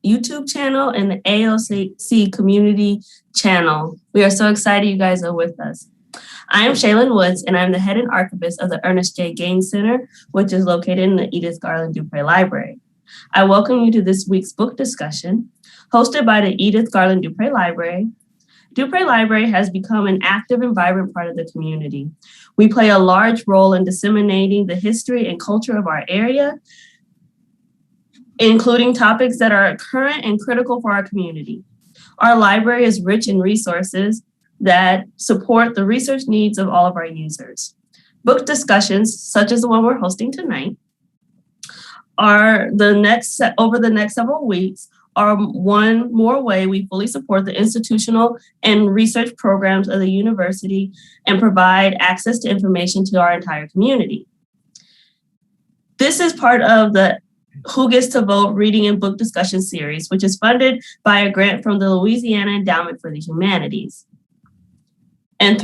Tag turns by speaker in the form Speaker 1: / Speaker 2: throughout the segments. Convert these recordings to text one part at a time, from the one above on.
Speaker 1: YouTube channel and the AOC community channel. We are so excited you guys are with us. I am Shaylin Woods, and I'm the head and archivist of the Ernest J. Gaines Center, which is located in the Edith Garland Dupre Library. I welcome you to this week's book discussion, hosted by the Edith Garland Dupre Library. Dupre Library has become an active and vibrant part of the community. We play a large role in disseminating the history and culture of our area, including topics that are current and critical for our community. Our library is rich in resources that support the research needs of all of our users. Book discussions, such as the one we're hosting tonight, over the next several weeks, are one more way we fully support the institutional and research programs of the university and provide access to information to our entire community. This is part of the Who Gets to Vote reading and book discussion series, which is funded by a grant from the Louisiana Endowment for the Humanities, and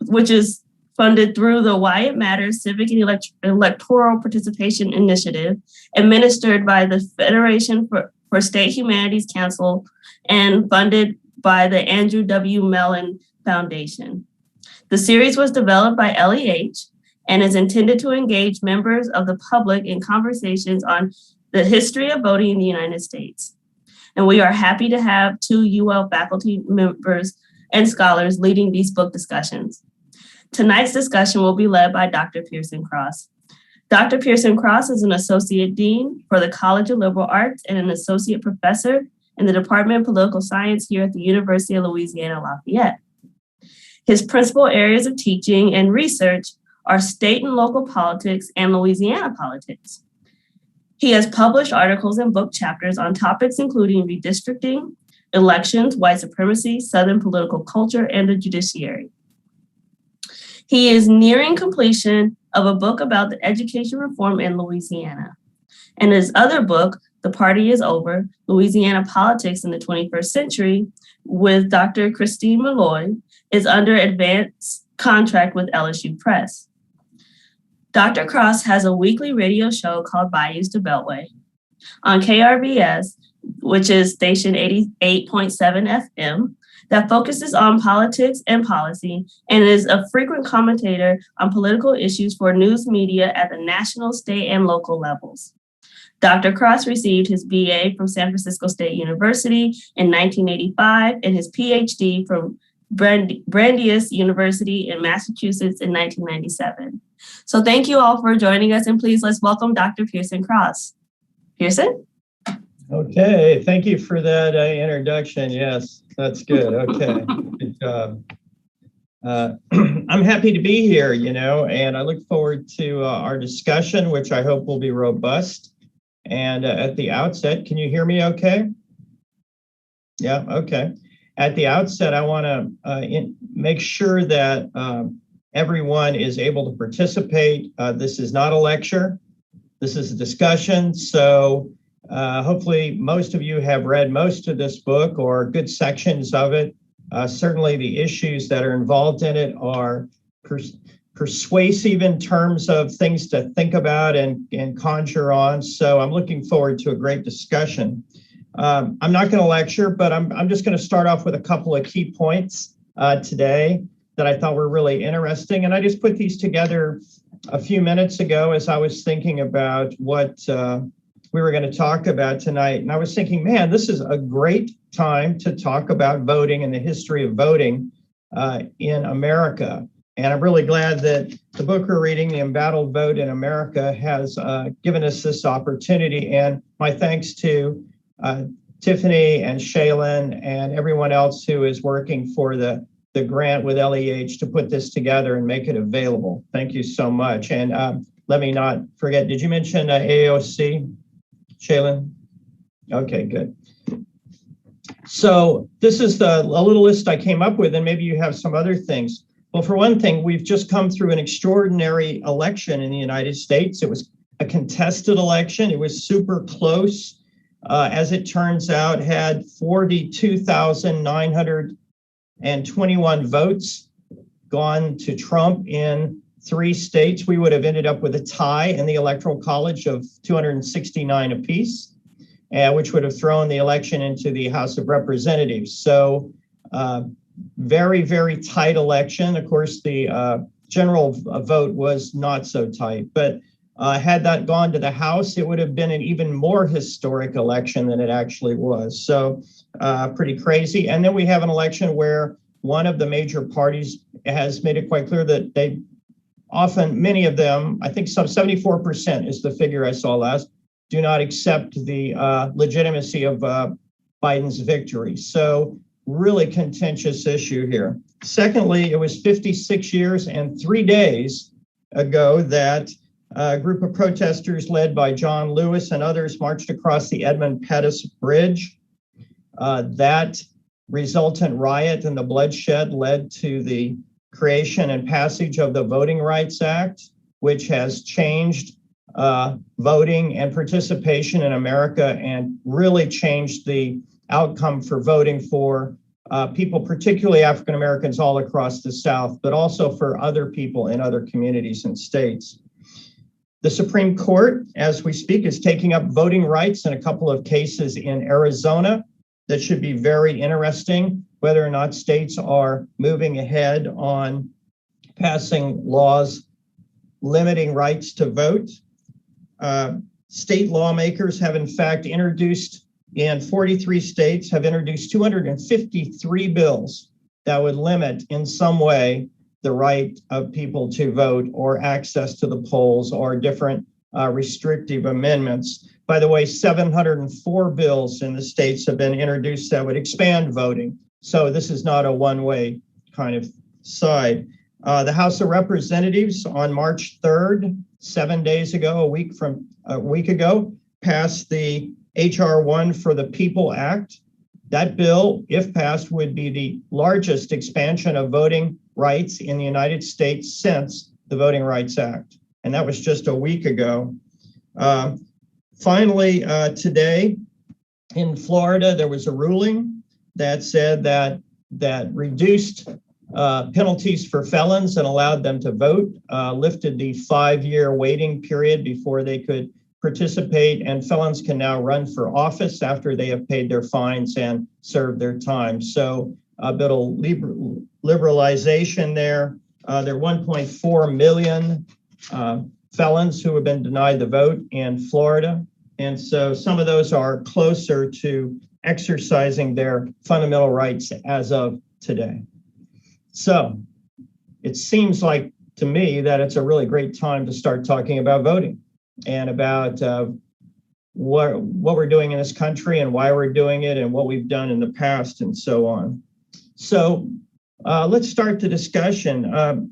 Speaker 1: which is funded through the Why It Matters Civic and Electoral Participation Initiative, administered by the Federation for State Humanities Council and funded by the Andrew W. Mellon Foundation. The series was developed by LEH and is intended to engage members of the public in conversations on the history of voting in the United States. And we are happy to have two UL faculty members and scholars leading these book discussions. Tonight's discussion will be led by Dr. Pearson Cross. Dr. Pearson Cross is an Associate Dean for the College of Liberal Arts and an Associate Professor in the Department of Political Science here at the University of Louisiana Lafayette. His principal areas of teaching and research are state and local politics and Louisiana politics. He has published articles and book chapters on topics including redistricting, elections, white supremacy, Southern political culture, and the judiciary. He is nearing completion of a book about the education reform in Louisiana. And his other book, The Party Is Over, Louisiana Politics in the 21st Century, with Dr. Christine Malloy, is under advanced contract with LSU Press. Dr. Cross has a weekly radio show called Bayous to Beltway on KRBS, which is station 88.7 FM, that focuses on politics and policy and is a frequent commentator on political issues for news media at the national, state, and local levels. Dr. Cross received his BA from San Francisco State University in 1985 and his PhD from Brandeis University in Massachusetts in 1997. So thank you all for joining us, and please let's welcome Dr. Pearson Cross. Pearson?
Speaker 2: Okay, thank you for that introduction. Yes, that's good. Okay, good job. I'm happy to be here, and I look forward to our discussion, which I hope will be robust. And at the outset, can you hear me okay? Yeah, okay. At the outset, I want to make sure that everyone is able to participate. This is not a lecture. This is a discussion. So hopefully most of you have read most of this book or good sections of it. Certainly the issues that are involved in it are persuasive in terms of things to think about and conjure on. So I'm looking forward to a great discussion. I'm not going to lecture, but I'm just going to start off with a couple of key points today that I thought were really interesting. And I just put these together a few minutes ago as I was thinking about what we were going to talk about tonight. And I was thinking, man, this is a great time to talk about voting and the history of voting in America. And I'm really glad that the book we're reading, The Embattled Vote in America, has given us this opportunity. And my thanks to Tiffany and Shaylin and everyone else who is working for the grant with LEH to put this together and make it available. Thank you so much. And let me not forget, did you mention AOC, Shaylin? Okay, good. So this is a little list I came up with, and maybe you have some other things. Well, for one thing, we've just come through an extraordinary election in the United States. It was a contested election. It was super close. As it turns out, had 42,921 votes gone to Trump in 3 states, we would have ended up with a tie in the Electoral College of 269 apiece. which would have thrown the election into the House of Representatives. So very, very tight election. Of course, the general vote was not so tight, but had that gone to the House, it would have been an even more historic election than it actually was. So pretty crazy. And then we have an election where one of the major parties has made it quite clear that they often, many of them, I think some 74% is the figure I saw last, do not accept the legitimacy of Biden's victory. So really contentious issue here. Secondly, it was 56 years and 3 days ago that a group of protesters led by John Lewis and others marched across the Edmund Pettus Bridge. That resultant riot and the bloodshed led to the creation and passage of the Voting Rights Act, which has changed voting and participation in America and really changed the outcome for voting for people, particularly African Americans all across the South, but also for other people in other communities and states. The Supreme Court, as we speak, is taking up voting rights in a couple of cases in Arizona. That should be very interesting, whether or not states are moving ahead on passing laws limiting rights to vote. State lawmakers have in fact introduced, in 43 states, have introduced 253 bills that would limit in some way the right of people to vote or access to the polls or different restrictive amendments. By the way, 704 bills in the states have been introduced that would expand voting. So this is not a one-way kind of side. The House of Representatives on March 3rd, 7 days ago, a week ago, passed the H.R. 1 for the People Act. That bill, if passed, would be the largest expansion of voting rights in the United States since the Voting Rights Act. And that was just a week ago. Finally, today in Florida, there was a ruling that said that reduced penalties for felons and allowed them to vote, lifted the 5-year waiting period before they could participate, and felons can now run for office after they have paid their fines and served their time. So a bit of liberalization there. There are 1.4 million felons who have been denied the vote in Florida. And so some of those are closer to exercising their fundamental rights as of today. So it seems like to me that it's a really great time to start talking about voting and about what we're doing in this country and why we're doing it and what we've done in the past and so on. So let's start the discussion.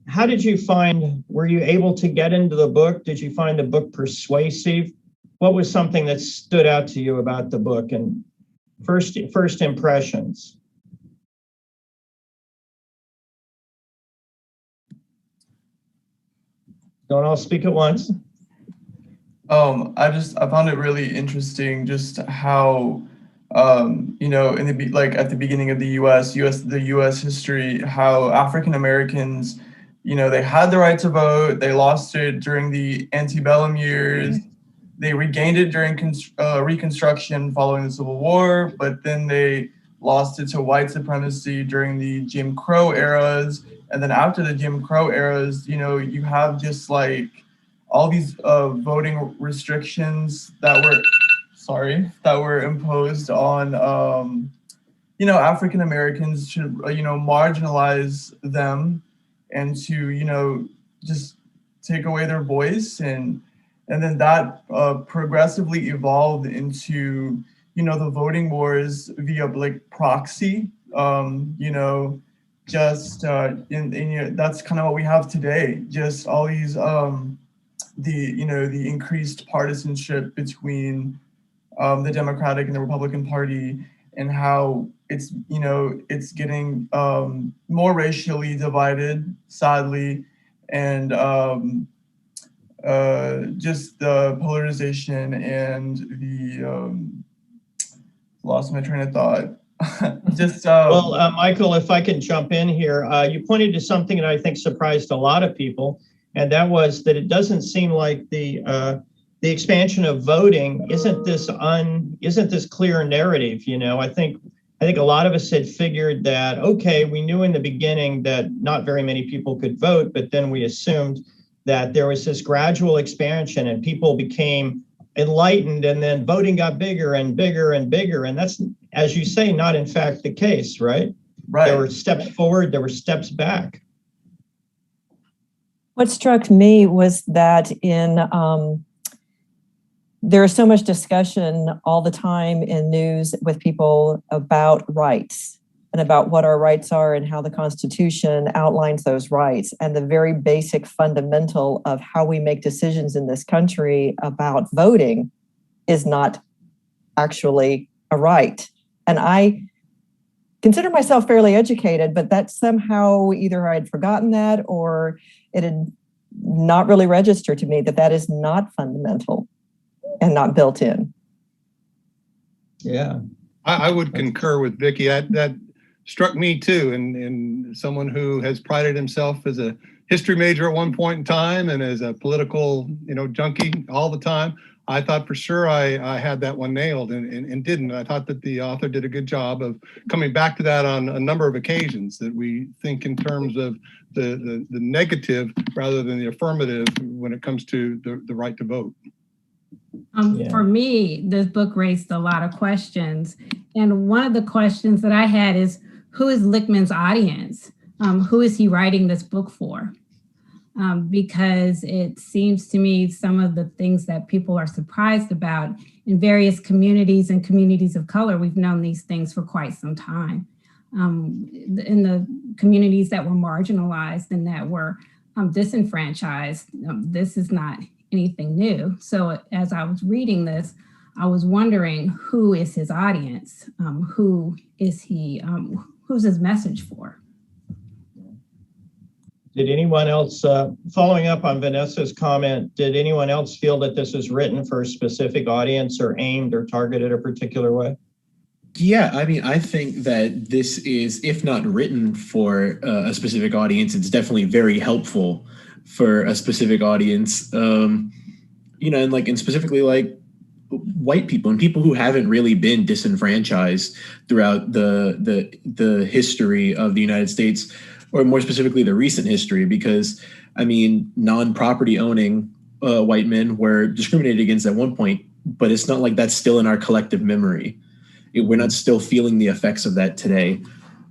Speaker 2: How did you find, were you able to get into the book? Did you find the book persuasive? What was something that stood out to you about the book and first impressions? Don't all speak at once.
Speaker 3: I found it really interesting just how, you know, at the beginning of the U.S. history, how African Americans, you know, they had the right to vote. They lost it during the antebellum years. They regained it during Reconstruction following the Civil War, but then they lost it to white supremacy during the Jim Crow eras. And then after the Jim Crow eras, you know, you have just like all these voting restrictions that were imposed on, you know, African Americans to, you know, marginalize them and to, you know, just take away their voice. And then that progressively evolved into, you know, the voting wars via like proxy, you know, just that's kind of what we have today. Just all these, the increased partisanship between the Democratic and the Republican Party, and how it's, you know, it's getting more racially divided, sadly, and just the polarization and the lost my train of thought. Just
Speaker 2: well, Michael, if I can jump in here, you pointed to something that I think surprised a lot of people, and that was that it doesn't seem like the the expansion of voting isn't this clear narrative. I think a lot of us had figured that, okay, we knew in the beginning that not very many people could vote, but then we assumed that there was this gradual expansion and people became enlightened, and then voting got bigger and bigger and bigger. And that's, as you say, not in fact the case, right?
Speaker 3: Right.
Speaker 2: There were steps forward, there were steps back.
Speaker 4: What struck me was that there is so much discussion all the time in news with people about rights and about what our rights are and how the Constitution outlines those rights. And the very basic fundamental of how we make decisions in this country about voting is not actually a right. And I consider myself fairly educated, but that somehow either I'd forgotten that or it had not really registered to me that is not fundamental and not built in.
Speaker 2: Yeah.
Speaker 5: I would concur with Vicki. That struck me too. And someone who has prided himself as a history major at one point in time and as a political, junkie all the time, I thought for sure I had that one nailed and didn't. I thought that the author did a good job of coming back to that on a number of occasions, that we think in terms of the negative rather than the affirmative when it comes to the right to vote.
Speaker 6: For me, this book raised a lot of questions. And one of the questions that I had is, who is Lichtman's audience? Who is he writing this book for? Because it seems to me some of the things that people are surprised about in various communities and communities of color, we've known these things for quite some time. In the communities that were marginalized and that were disenfranchised, this is not anything new. So as I was reading this, I was wondering, who is his audience? Who is he? Who's his message for?
Speaker 2: Did anyone else, following up on Vanessa's comment, did anyone else feel that this is written for a specific audience or aimed or targeted a particular way?
Speaker 7: Yeah, I mean, I think that this is, if not written for a specific audience, it's definitely very helpful for a specific audience. And specifically white people and people who haven't really been disenfranchised throughout the history of the United States, or more specifically the recent history, because I mean, non-property owning white men were discriminated against at one point, but it's not like that's still in our collective memory. We're not still feeling the effects of that today.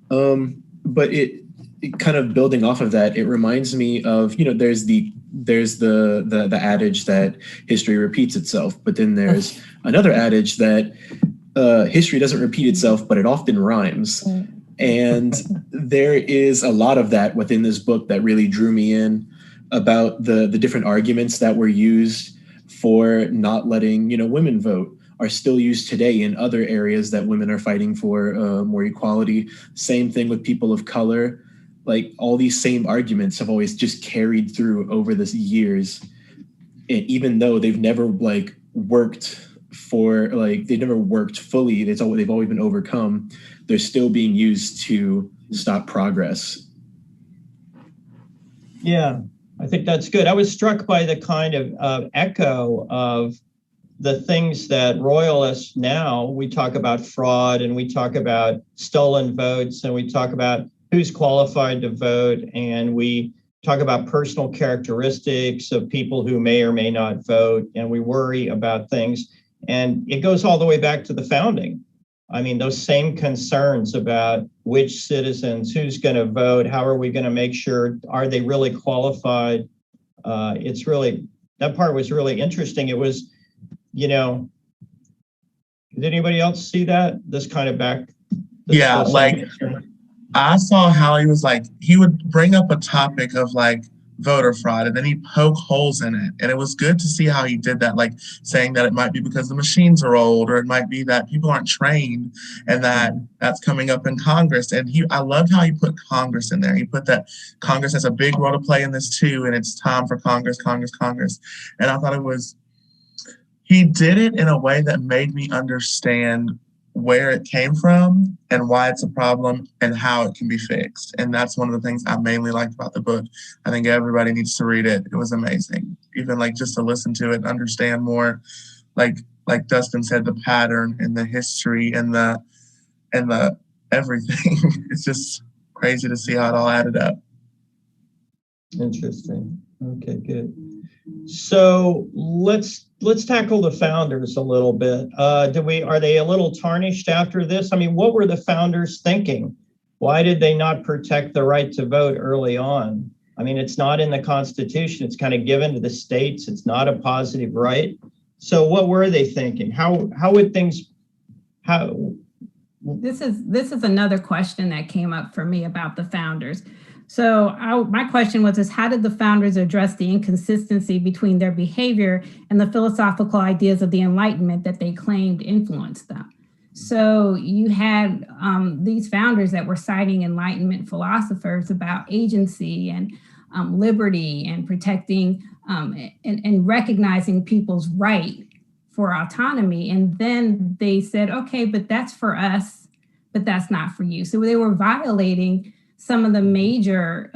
Speaker 7: But it kind of building off of that, it reminds me of, there's the adage that history repeats itself, but then there's another adage that history doesn't repeat itself, but it often rhymes. And there is a lot of that within this book that really drew me in, about the different arguments that were used for not letting, women vote are still used today in other areas that women are fighting for more equality. Same thing with people of color. Like, all these same arguments have always just carried through over the years. And even though they've never worked fully, they've always been overcome, they're still being used to stop progress. Yeah,
Speaker 2: I think that's good. I was struck by the kind of echo of the things that royalists now, we talk about fraud and we talk about stolen votes and we talk about who's qualified to vote, and we talk about personal characteristics of people who may or may not vote, and we worry about things. And it goes all the way back to the founding. I mean, those same concerns about which citizens, who's going to vote, how are we going to make sure, are they really qualified? That part was really interesting. It was, did anybody else see that? This kind of back?
Speaker 8: Yeah, I saw how he would bring up a topic of voter fraud, and then he'd poke holes in it. And it was good to see how he did that, saying that it might be because the machines are old, or it might be that people aren't trained, and that's coming up in Congress. And I loved how he put Congress in there. He put that Congress has a big role to play in this too, and it's time for Congress. And I thought he did it in a way that made me understand where it came from and why it's a problem and how it can be fixed. And that's one of the things I mainly liked about the book. I think everybody needs to read it. It was amazing. even like just to listen to it and understand more, like Dustin said, the pattern and the history and the everything. It's just crazy to see how it all added up.
Speaker 2: Interesting. Okay, good. So let's tackle the founders a little bit. Are they a little tarnished after this? I mean, what were the founders thinking? Why did they not protect the right to vote early on? I mean, it's not in the Constitution. It's kind of given to the states. It's not a positive right. So what were they thinking? How would things,
Speaker 6: This is another question that came up for me about the founders. So my question was, how did the founders address the inconsistency between their behavior and the philosophical ideas of the Enlightenment that they claimed influenced them? So you had these founders that were citing Enlightenment philosophers about agency and liberty and protecting and recognizing people's right for autonomy. And then they said, okay, but that's for us, but that's not for you. So they were violating some of the major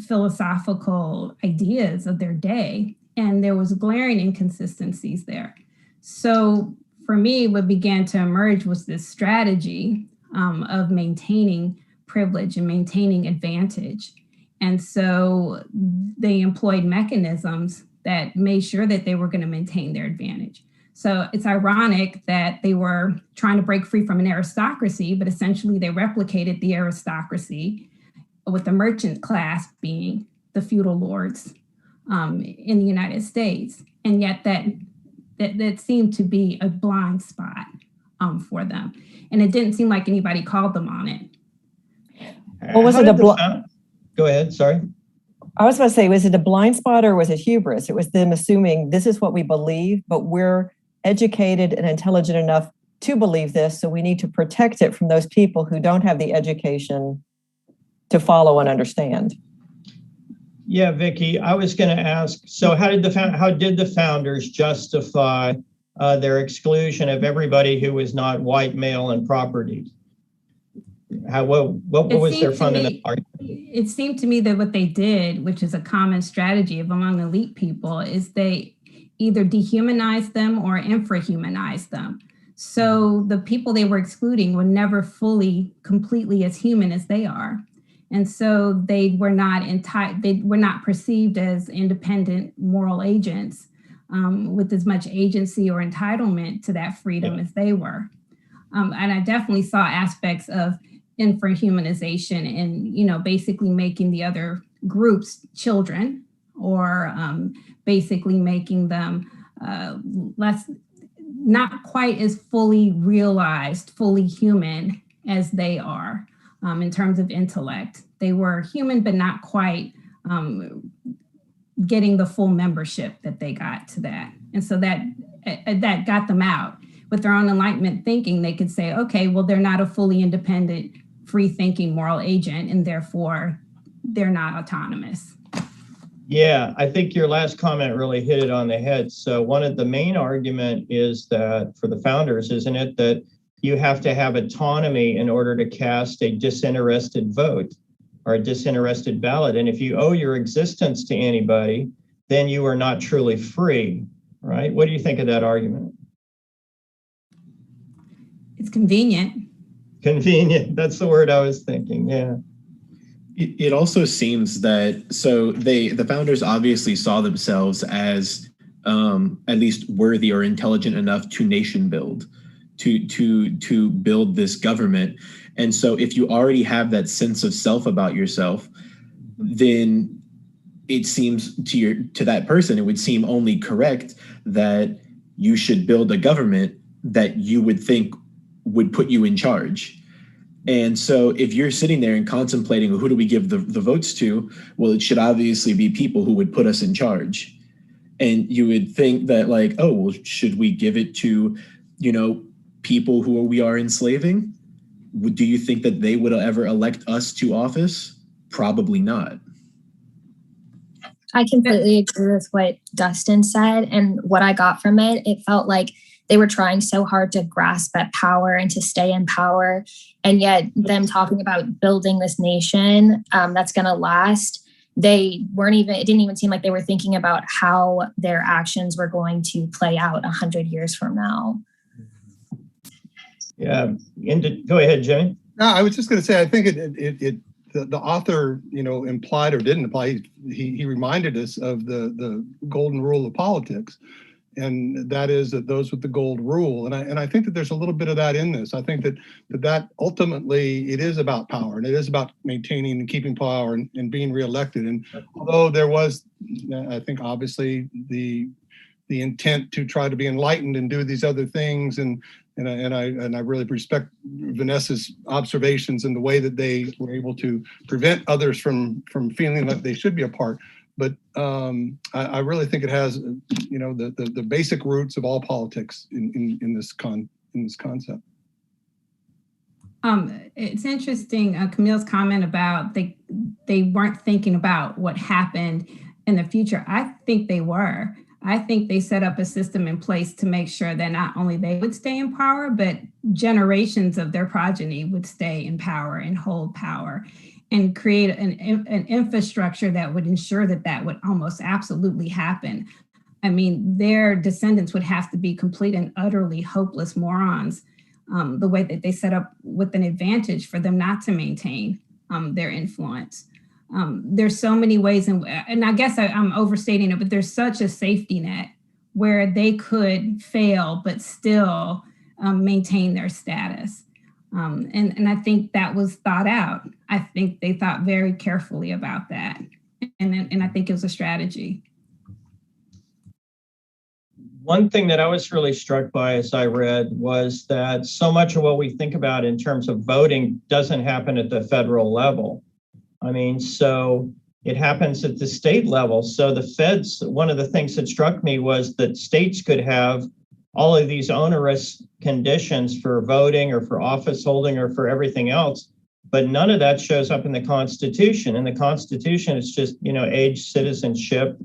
Speaker 6: philosophical ideas of their day. And there was glaring inconsistencies there. So for me, what began to emerge was this strategy of maintaining privilege and maintaining advantage. And so they employed mechanisms that made sure that they were going to maintain their advantage. So it's ironic that they were trying to break free from an aristocracy, but essentially they replicated the aristocracy, with the merchant class being the feudal lords in the United States. And yet that seemed to be a blind spot for them. And it didn't seem like anybody called them on it.
Speaker 4: Well, was it
Speaker 2: Go ahead, sorry.
Speaker 4: I was going to say, was it a blind spot or was it hubris? It was them assuming this is what we believe, but we're educated and intelligent enough to believe this, so we need to protect it from those people who don't have the education to follow and understand.
Speaker 2: Yeah, Vicki, I was going to ask, so how did the founders justify their exclusion of everybody who was not white, male, and property? What was their fundamental argument?
Speaker 6: It seemed to me that what they did, which is a common strategy among elite people, is they either dehumanized them or infrahumanized them. So the people they were excluding were never fully, completely as human as they are. And so they were not perceived as independent moral agents with as much agency or entitlement to that freedom as they were. And I definitely saw aspects of infrahumanization and, basically making the other groups children, or basically making them not quite as fully realized, fully human as they are. In terms of intellect, they were human, but not quite getting the full membership that they got to that. And so that got them out. With their own Enlightenment thinking, they could say, okay, well, they're not a fully independent, free-thinking moral agent, and therefore they're not autonomous.
Speaker 2: Yeah, I think your last comment really hit it on the head. So one of the main argument is that for the founders, isn't it, that you have to have autonomy in order to cast a disinterested vote or a disinterested ballot. And if you owe your existence to anybody, then you are not truly free, right? What do you think of that argument?
Speaker 6: It's convenient.
Speaker 2: Convenient. That's the word I was thinking. Yeah.
Speaker 7: It also seems that the founders obviously saw themselves as at least worthy or intelligent enough to nation build, to build this government. And so if you already have that sense of self about yourself, then it seems to that person, it would seem only correct that you should build a government that you would think would put you in charge. And so if you're sitting there and contemplating, who do we give the votes to? Well, it should obviously be people who would put us in charge. And you would think that like, oh, well, should we give it to, people who we are enslaving? Do you think that they would ever elect us to office? Probably not.
Speaker 9: I completely agree with what Dustin said. And what I got from it, it felt like they were trying so hard to grasp at power and to stay in power. And yet them talking about building this nation that's going to last they weren't even, it didn't even seem like they were thinking about how their actions were going to play out 100 years from now.
Speaker 2: Yeah, go ahead, Jimmy.
Speaker 5: No, I was just going to say, I think the author, implied or didn't imply, he reminded us of the golden rule of politics. And that is that those with the gold rule. And I think that there's a little bit of that in this. I think that ultimately it is about power, and it is about maintaining and keeping power and being reelected. And although there was, I think, obviously the intent to try to be enlightened and do these other things, and I really respect Vanessa's observations and the way that they were able to prevent others from feeling like they should be a part. But I really think it has, the basic roots of all politics in this concept.
Speaker 6: It's interesting, Camille's comment about they weren't thinking about what happened in the future. I think they were. I think they set up a system in place to make sure that not only they would stay in power, but generations of their progeny would stay in power and hold power, and create an infrastructure that would ensure that would almost absolutely happen. I mean, their descendants would have to be complete and utterly hopeless morons, the way that they set up with an advantage for them not to maintain their influence. There's so many ways, and I guess I'm overstating it, but there's such a safety net where they could fail but still maintain their status. And I think that was thought out. I think they thought very carefully about that. And I think it was a strategy.
Speaker 2: One thing that I was really struck by as I read was that so much of what we think about in terms of voting doesn't happen at the federal level. I mean, so it happens at the state level. So the feds, one of the things that struck me was that states could have all of these onerous conditions for voting or for office holding or for everything else, but none of that shows up in the Constitution. In the Constitution, it's just, age, citizenship,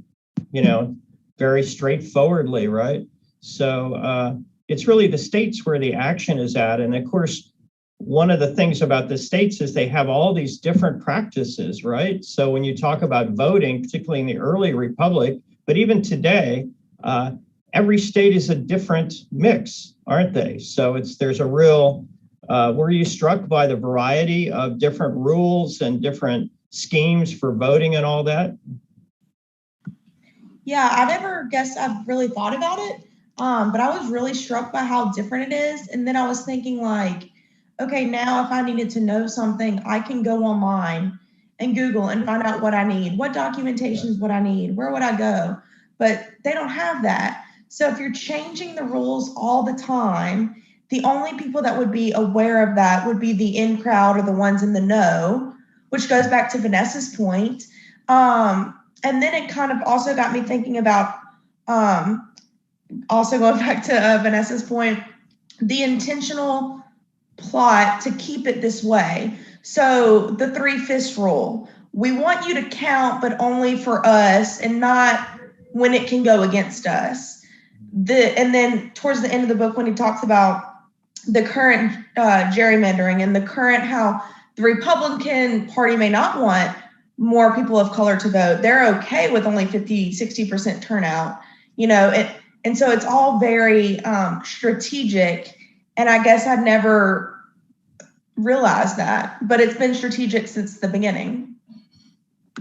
Speaker 2: very straightforwardly, right? So it's really the states where the action is at. And of course, one of the things about the states is they have all these different practices, right? So when you talk about voting, particularly in the early republic, but even today, every state is a different mix, aren't they? So there's a real, were you struck by the variety of different rules and different schemes for voting and all that?
Speaker 10: Yeah, I never guess I've really thought about it, but I was really struck by how different it is. And then I was thinking like, okay, now if I needed to know something, I can go online and Google and find out what I need. What documentations would I need? Where would I go? But they don't have that. So if you're changing the rules all the time, the only people that would be aware of that would be the in crowd or the ones in the know, which goes back to Vanessa's point. And then it kind of also got me thinking about, also going back to Vanessa's point, the intentional plot to keep it this way. So the 3/5 rule, we want you to count, but only for us and not when it can go against us. And then towards the end of the book, when he talks about the current gerrymandering and the current how the Republican Party may not want more people of color to vote. They're okay with only 50-60% turnout, and so it's all very strategic. And I guess I'd never realized that, but it's been strategic since the beginning.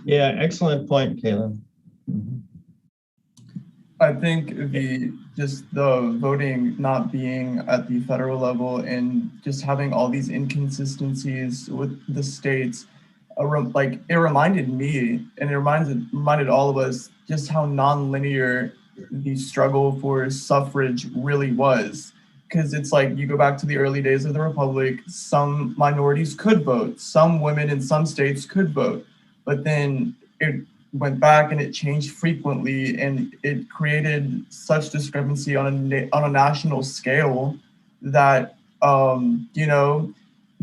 Speaker 2: Yeah, excellent point, Kayla. Mm-hmm.
Speaker 3: I think the voting not being at the federal level and just having all these inconsistencies with the states, it reminded me, and it reminded all of us just how non-linear the struggle for suffrage really was. Because it's like you go back to the early days of the Republic, some minorities could vote, some women in some states could vote, but then it went back and it changed frequently, and it created such discrepancy on a national scale that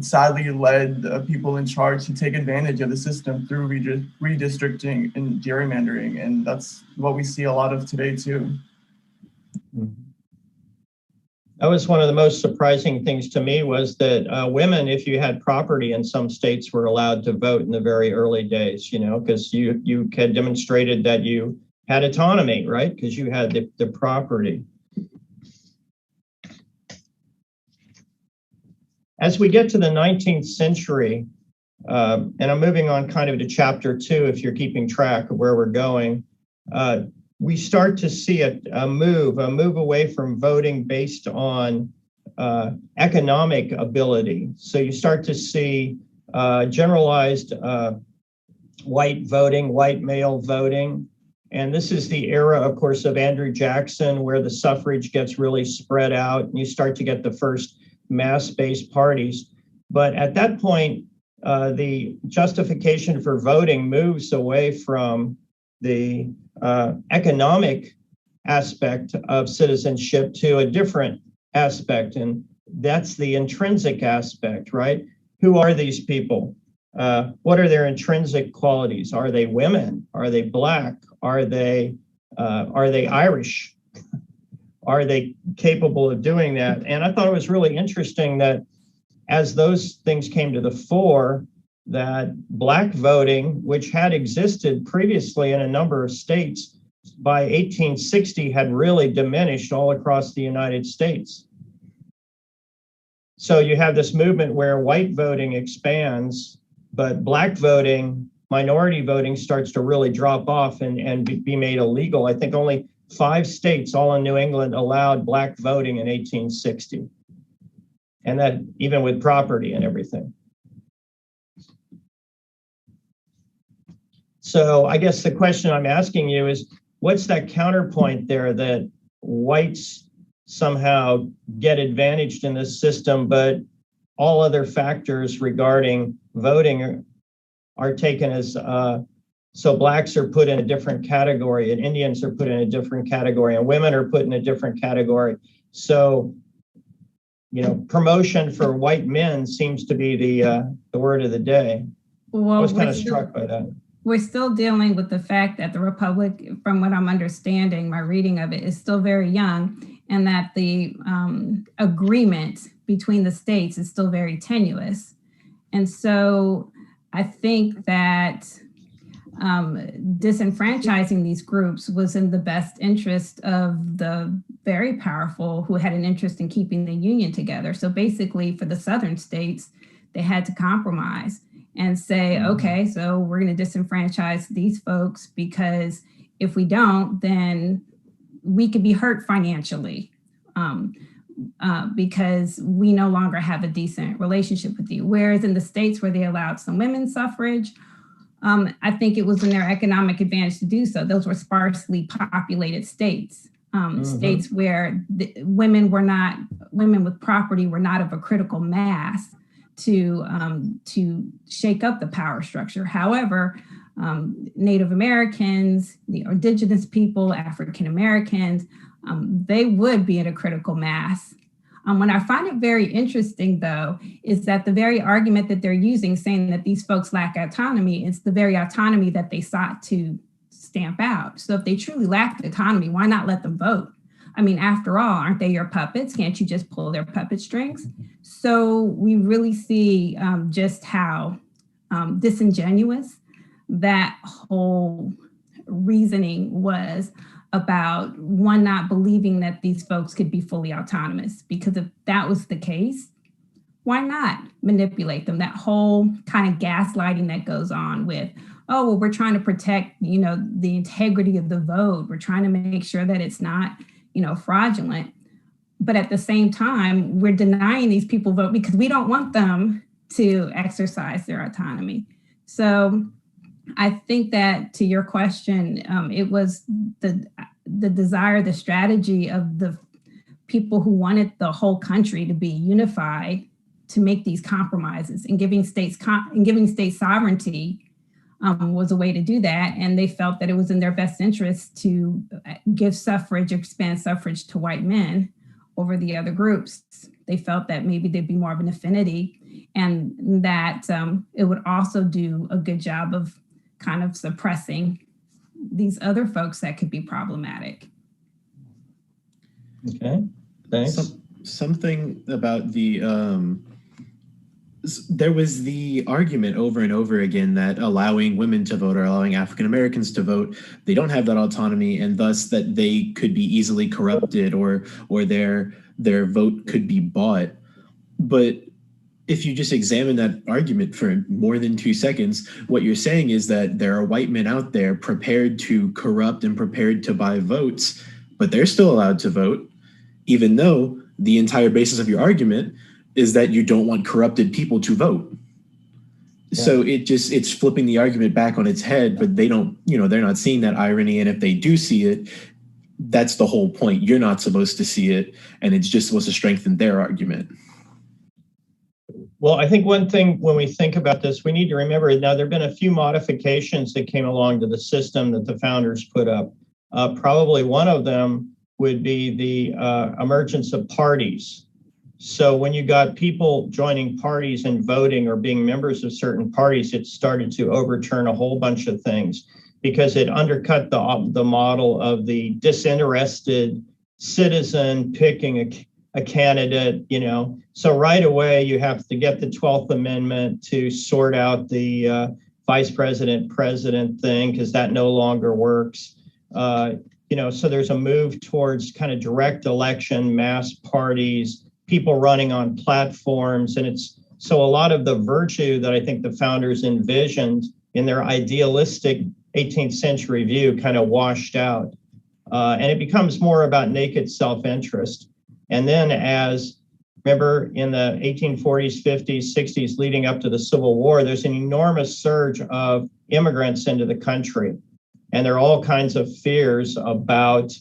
Speaker 3: sadly led people in charge to take advantage of the system through redistricting and gerrymandering, and that's what we see a lot of today too.
Speaker 2: That was one of the most surprising things to me, was that women, if you had property in some states, were allowed to vote in the very early days, because you had demonstrated that you had autonomy, right? Because you had the property. As we get to the 19th century, and I'm moving on kind of to chapter 2, if you're keeping track of where we're going, we start to see a move away from voting based on economic ability. So you start to see generalized white voting, white male voting. And this is the era, of course, of Andrew Jackson, where the suffrage gets really spread out and you start to get the first mass-based parties. But at that point, the justification for voting moves away from the economic aspect of citizenship to a different aspect, and that's the intrinsic aspect, right? Who are these people? What are their intrinsic qualities? Are they women? Are they Black? Are they Irish? Are they capable of doing that? And I thought it was really interesting that as those things came to the fore, that Black voting, which had existed previously in a number of states, by 1860 had really diminished all across the United States. So you have this movement where white voting expands, but Black voting, minority voting starts to really drop off and be made illegal. I think only 5 states, all in New England, allowed Black voting in 1860. And that even with property and everything. So I guess the question I'm asking you is, what's that counterpoint there that whites somehow get advantaged in this system, but all other factors regarding voting are taken as, so Blacks are put in a different category and Indians are put in a different category and women are put in a different category. So, promotion for white men seems to be the word of the day.
Speaker 6: Well,
Speaker 2: I was kind of struck by that.
Speaker 6: We're still dealing with the fact that the Republic, from what I'm understanding, my reading of it, is still very young, and that the agreement between the states is still very tenuous. And so I think that disenfranchising these groups was in the best interest of the very powerful who had an interest in keeping the Union together. So basically, for the Southern states, they had to compromise and say, okay, so we're going to disenfranchise these folks, because if we don't, then we could be hurt financially because we no longer have a decent relationship with you. Whereas in the states where they allowed some women's suffrage, I think it was in their economic advantage to do so. Those were sparsely populated states, states where women with property were not of a critical mass to shake up the power structure. However, Native Americans, the indigenous people, African Americans, they would be at a critical mass. What I find it very interesting, though, is that the very argument that they're using, saying that these folks lack autonomy, is the very autonomy that they sought to stamp out. So if they truly lacked autonomy, why not let them vote? I mean, after all, aren't they your puppets? Can't you just pull their puppet strings? So we really see just how disingenuous that whole reasoning was about one not believing that these folks could be fully autonomous. Because if that was the case, why not manipulate them? That whole kind of gaslighting that goes on with, oh, well, we're trying to protect, the integrity of the vote. We're trying to make sure that it's not, fraudulent. But at the same time, we're denying these people vote because we don't want them to exercise their autonomy. So I think that, to your question, it was the desire, the strategy of the people who wanted the whole country to be unified to make these compromises, and giving states sovereignty was a way to do that. And they felt that it was in their best interest to give suffrage, expand suffrage to white men over the other groups. They felt that maybe there'd be more of an affinity, and that it would also do a good job of kind of suppressing these other folks that could be problematic.
Speaker 2: Okay, thanks.
Speaker 7: something about the there was the argument over and over again that allowing women to vote or allowing African Americans to vote, they don't have that autonomy, and thus that they could be easily corrupted or their vote could be bought. But if you just examine that argument for more than 2 seconds, what you're saying is that there are white men out there prepared to corrupt and prepared to buy votes, but they're still allowed to vote, even though the entire basis of your argument is that you don't want corrupted people to vote. Yeah. So it's flipping the argument back on its head, but they don't, they're not seeing that irony. And if they do see it, that's the whole point. You're not supposed to see it, and it's just supposed to strengthen their argument.
Speaker 2: Well, I think one thing when we think about this, we need to remember now there have been a few modifications that came along to the system that the founders put up. Probably one of them would be the emergence of parties. So when you got people joining parties and voting or being members of certain parties, it started to overturn a whole bunch of things because it undercut the model of the disinterested citizen picking a candidate, So right away, you have to get the 12th Amendment to sort out the vice president thing because that no longer works. So there's a move towards kind of direct election, mass parties, people running on platforms. And so a lot of the virtue that I think the founders envisioned in their idealistic 18th century view kind of washed out. And it becomes more about naked self-interest. And then remember in the 1840s, 50s, 60s, leading up to the Civil War, there's an enormous surge of immigrants into the country. And there are all kinds of fears about,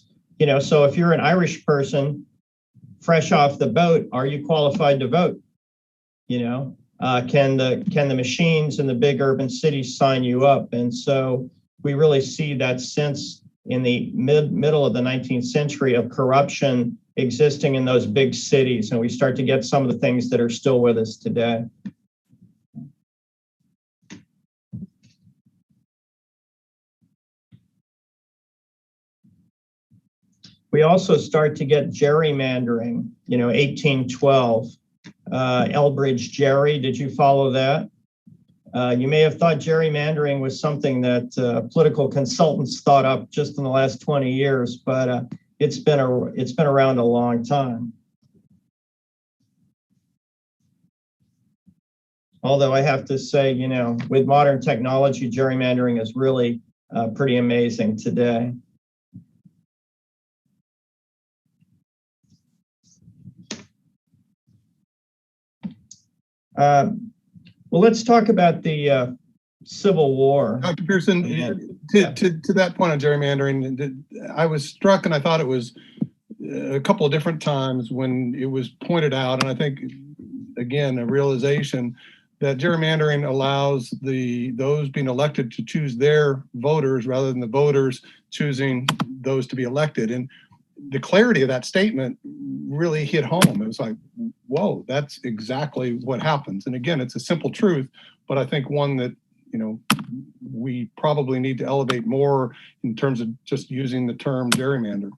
Speaker 2: so if you're an Irish person, fresh off the boat, are you qualified to vote? Can the machines in the big urban cities sign you up? And so we really see that sense in the middle of the 19th century of corruption existing in those big cities. And we start to get some of the things that are still with us today. We also start to get gerrymandering, 1812. Elbridge Gerry, did you follow that? You may have thought gerrymandering was something that political consultants thought up just in the last 20 years, but it's been around a long time. Although I have to say, with modern technology, gerrymandering is really pretty amazing today. Well, let's talk about the Civil War.
Speaker 5: Dr. Pearson, to that point on gerrymandering, I was struck, and I thought it was a couple of different times when it was pointed out, and I think, again, a realization that gerrymandering allows those being elected to choose their voters rather than the voters choosing those to be elected. And the clarity of that statement really hit home. It was like, whoa, that's exactly what happens. And again, it's a simple truth, but I think one that, we probably need to elevate more in terms of just using the term gerrymander.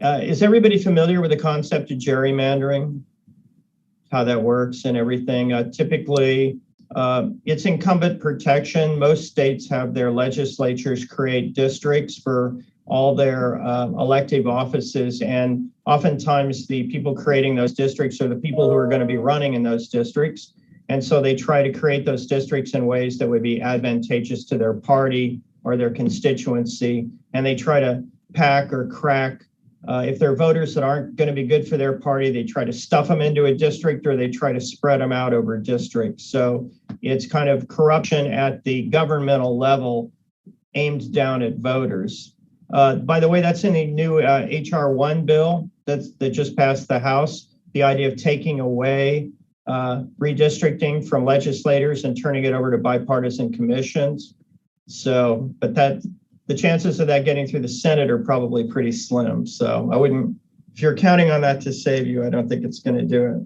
Speaker 2: Is everybody familiar with the concept of gerrymandering? How that works and everything? Typically, it's incumbent protection. Most states have their legislatures create districts for all their elective offices, and oftentimes the people creating those districts are the people who are going to be running in those districts. And so they try to create those districts in ways that would be advantageous to their party or their constituency. And they try to pack or crack. If there are voters that aren't going to be good for their party, they try to stuff them into a district or they try to spread them out over districts. So it's kind of corruption at the governmental level aimed down at voters. By the way, that's in the new HR 1 bill that just passed the House, the idea of taking away redistricting from legislators and turning it over to bipartisan commissions. So, but the chances of that getting through the Senate are probably pretty slim. So I wouldn't, if you're counting on that to save you, I don't think it's going to do it.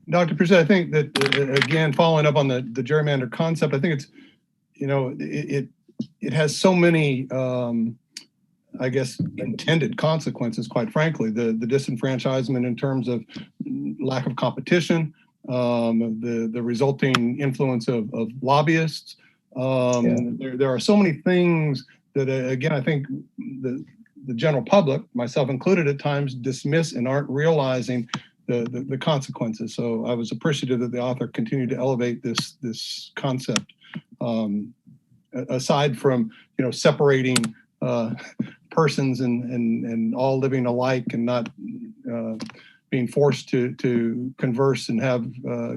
Speaker 5: Dr. Pearson, I think that, again, following up on the gerrymander concept, I think it's, it has so many I guess, intended consequences, quite frankly, the disenfranchisement in terms of lack of competition, the resulting influence of lobbyists. There are so many things that, again, I think the general public, myself included at times, dismiss and aren't realizing the consequences. So I was appreciative that the author continued to elevate this concept. Aside from, separating persons and all living alike and not being forced to converse and have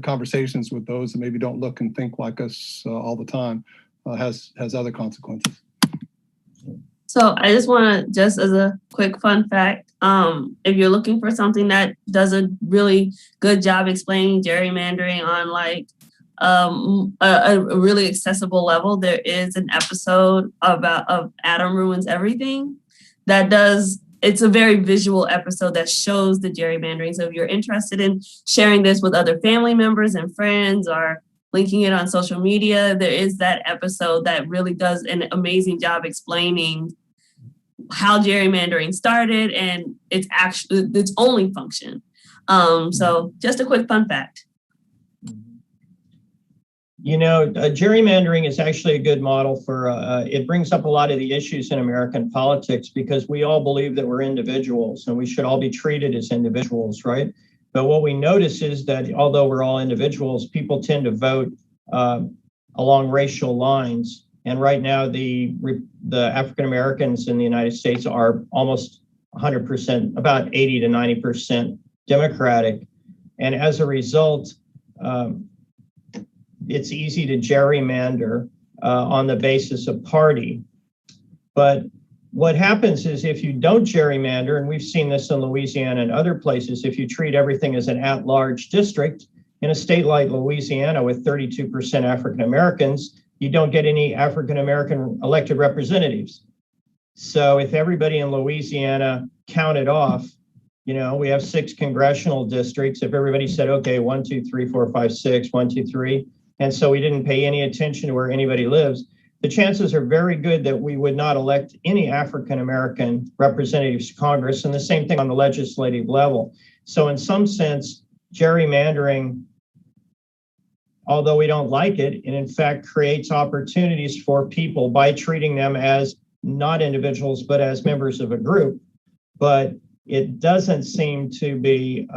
Speaker 5: conversations with those that maybe don't look and think like us all the time, has other consequences.
Speaker 1: So I just want to, just as a quick fun fact, if you're looking for something that does a really good job explaining gerrymandering on like a really accessible level, there is an episode of Adam Ruins Everything that does, it's a very visual episode that shows the gerrymandering. So if you're interested in sharing this with other family members and friends or linking it on social media, there is that episode that really does an amazing job explaining how gerrymandering started and its only function. So just a quick fun fact.
Speaker 2: Gerrymandering is actually a good model for, it brings up a lot of the issues in American politics because we all believe that we're individuals and we should all be treated as individuals, right? But what we notice is that although we're all individuals, people tend to vote along racial lines. And right now, the African Americans in the United States are almost 100%, about 80 to 90% Democratic. And as a result, it's easy to gerrymander on the basis of party. But what happens is if you don't gerrymander, and we've seen this in Louisiana and other places, if you treat everything as an at-large district, in a state like Louisiana with 32% African Americans, you don't get any African American elected representatives. So if everybody in Louisiana counted off, we have 6 congressional districts. If everybody said, okay, 1, 2, 3, 4, 5, 6, 1, 2, 3, and so we didn't pay any attention to where anybody lives, the chances are very good that we would not elect any African American representatives to Congress, and the same thing on the legislative level. So in some sense, gerrymandering, although we don't like it, it in fact creates opportunities for people by treating them as not individuals, but as members of a group. But it doesn't seem to be,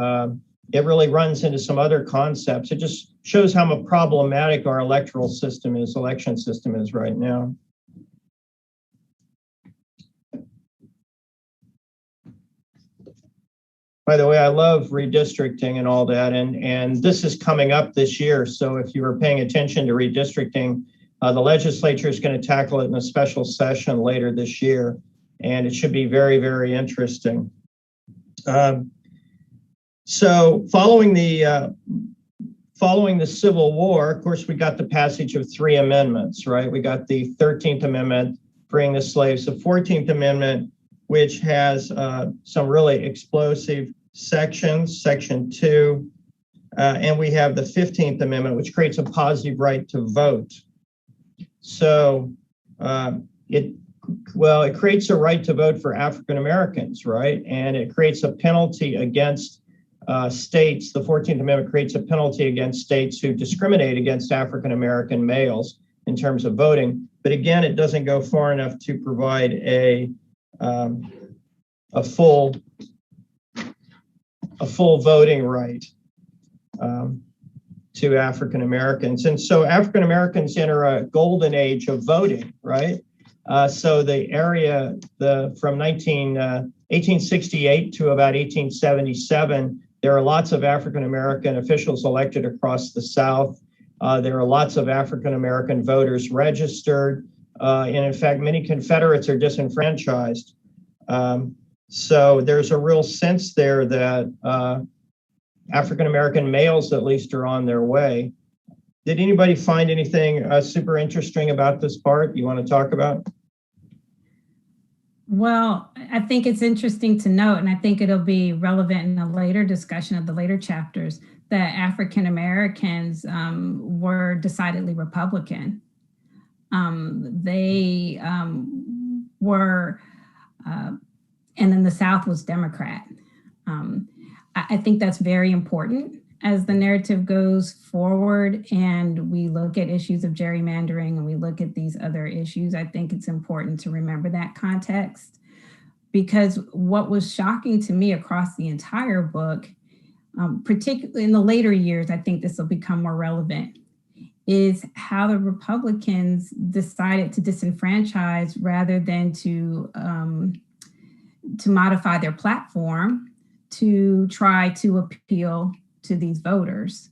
Speaker 2: it really runs into some other concepts. It just shows how problematic our election system is right now. By the way, I love redistricting and all that, and this is coming up this year. So if you were paying attention to redistricting, the legislature is going to tackle it in a special session later this year, and it should be very, very interesting. So following the Civil War, of course, we got the passage of 3 amendments, right? We got the 13th Amendment, freeing the slaves, the 14th Amendment, which has some really explosive sections, Section 2, and we have the 15th Amendment, which creates a positive right to vote. So it creates a right to vote for African Americans, right? And it creates a penalty against states. The 14th Amendment creates a penalty against states who discriminate against African American males in terms of voting. But again, it doesn't go far enough to provide a full voting right to African Americans. And so African Americans enter a golden age of voting, right? So the area from 1868 to about 1877, there are lots of African American officials elected across the South. There are lots of African American voters registered. And in fact, many Confederates are disenfranchised. So there's a real sense there that African American males, at least, are on their way. Did anybody find anything super interesting about this part you want to talk about?
Speaker 6: Well, I think it's interesting to note, and I think it'll be relevant in a later discussion of the later chapters, that African Americans were decidedly Republican. They were and then the South was Democrat. I think that's very important as the narrative goes forward and we look at issues of gerrymandering and we look at these other issues. I think it's important to remember that context, because what was shocking to me across the entire book, particularly in the later years, I think this will become more relevant, is how the Republicans decided to disenfranchise rather than to modify their platform to try to appeal to these voters.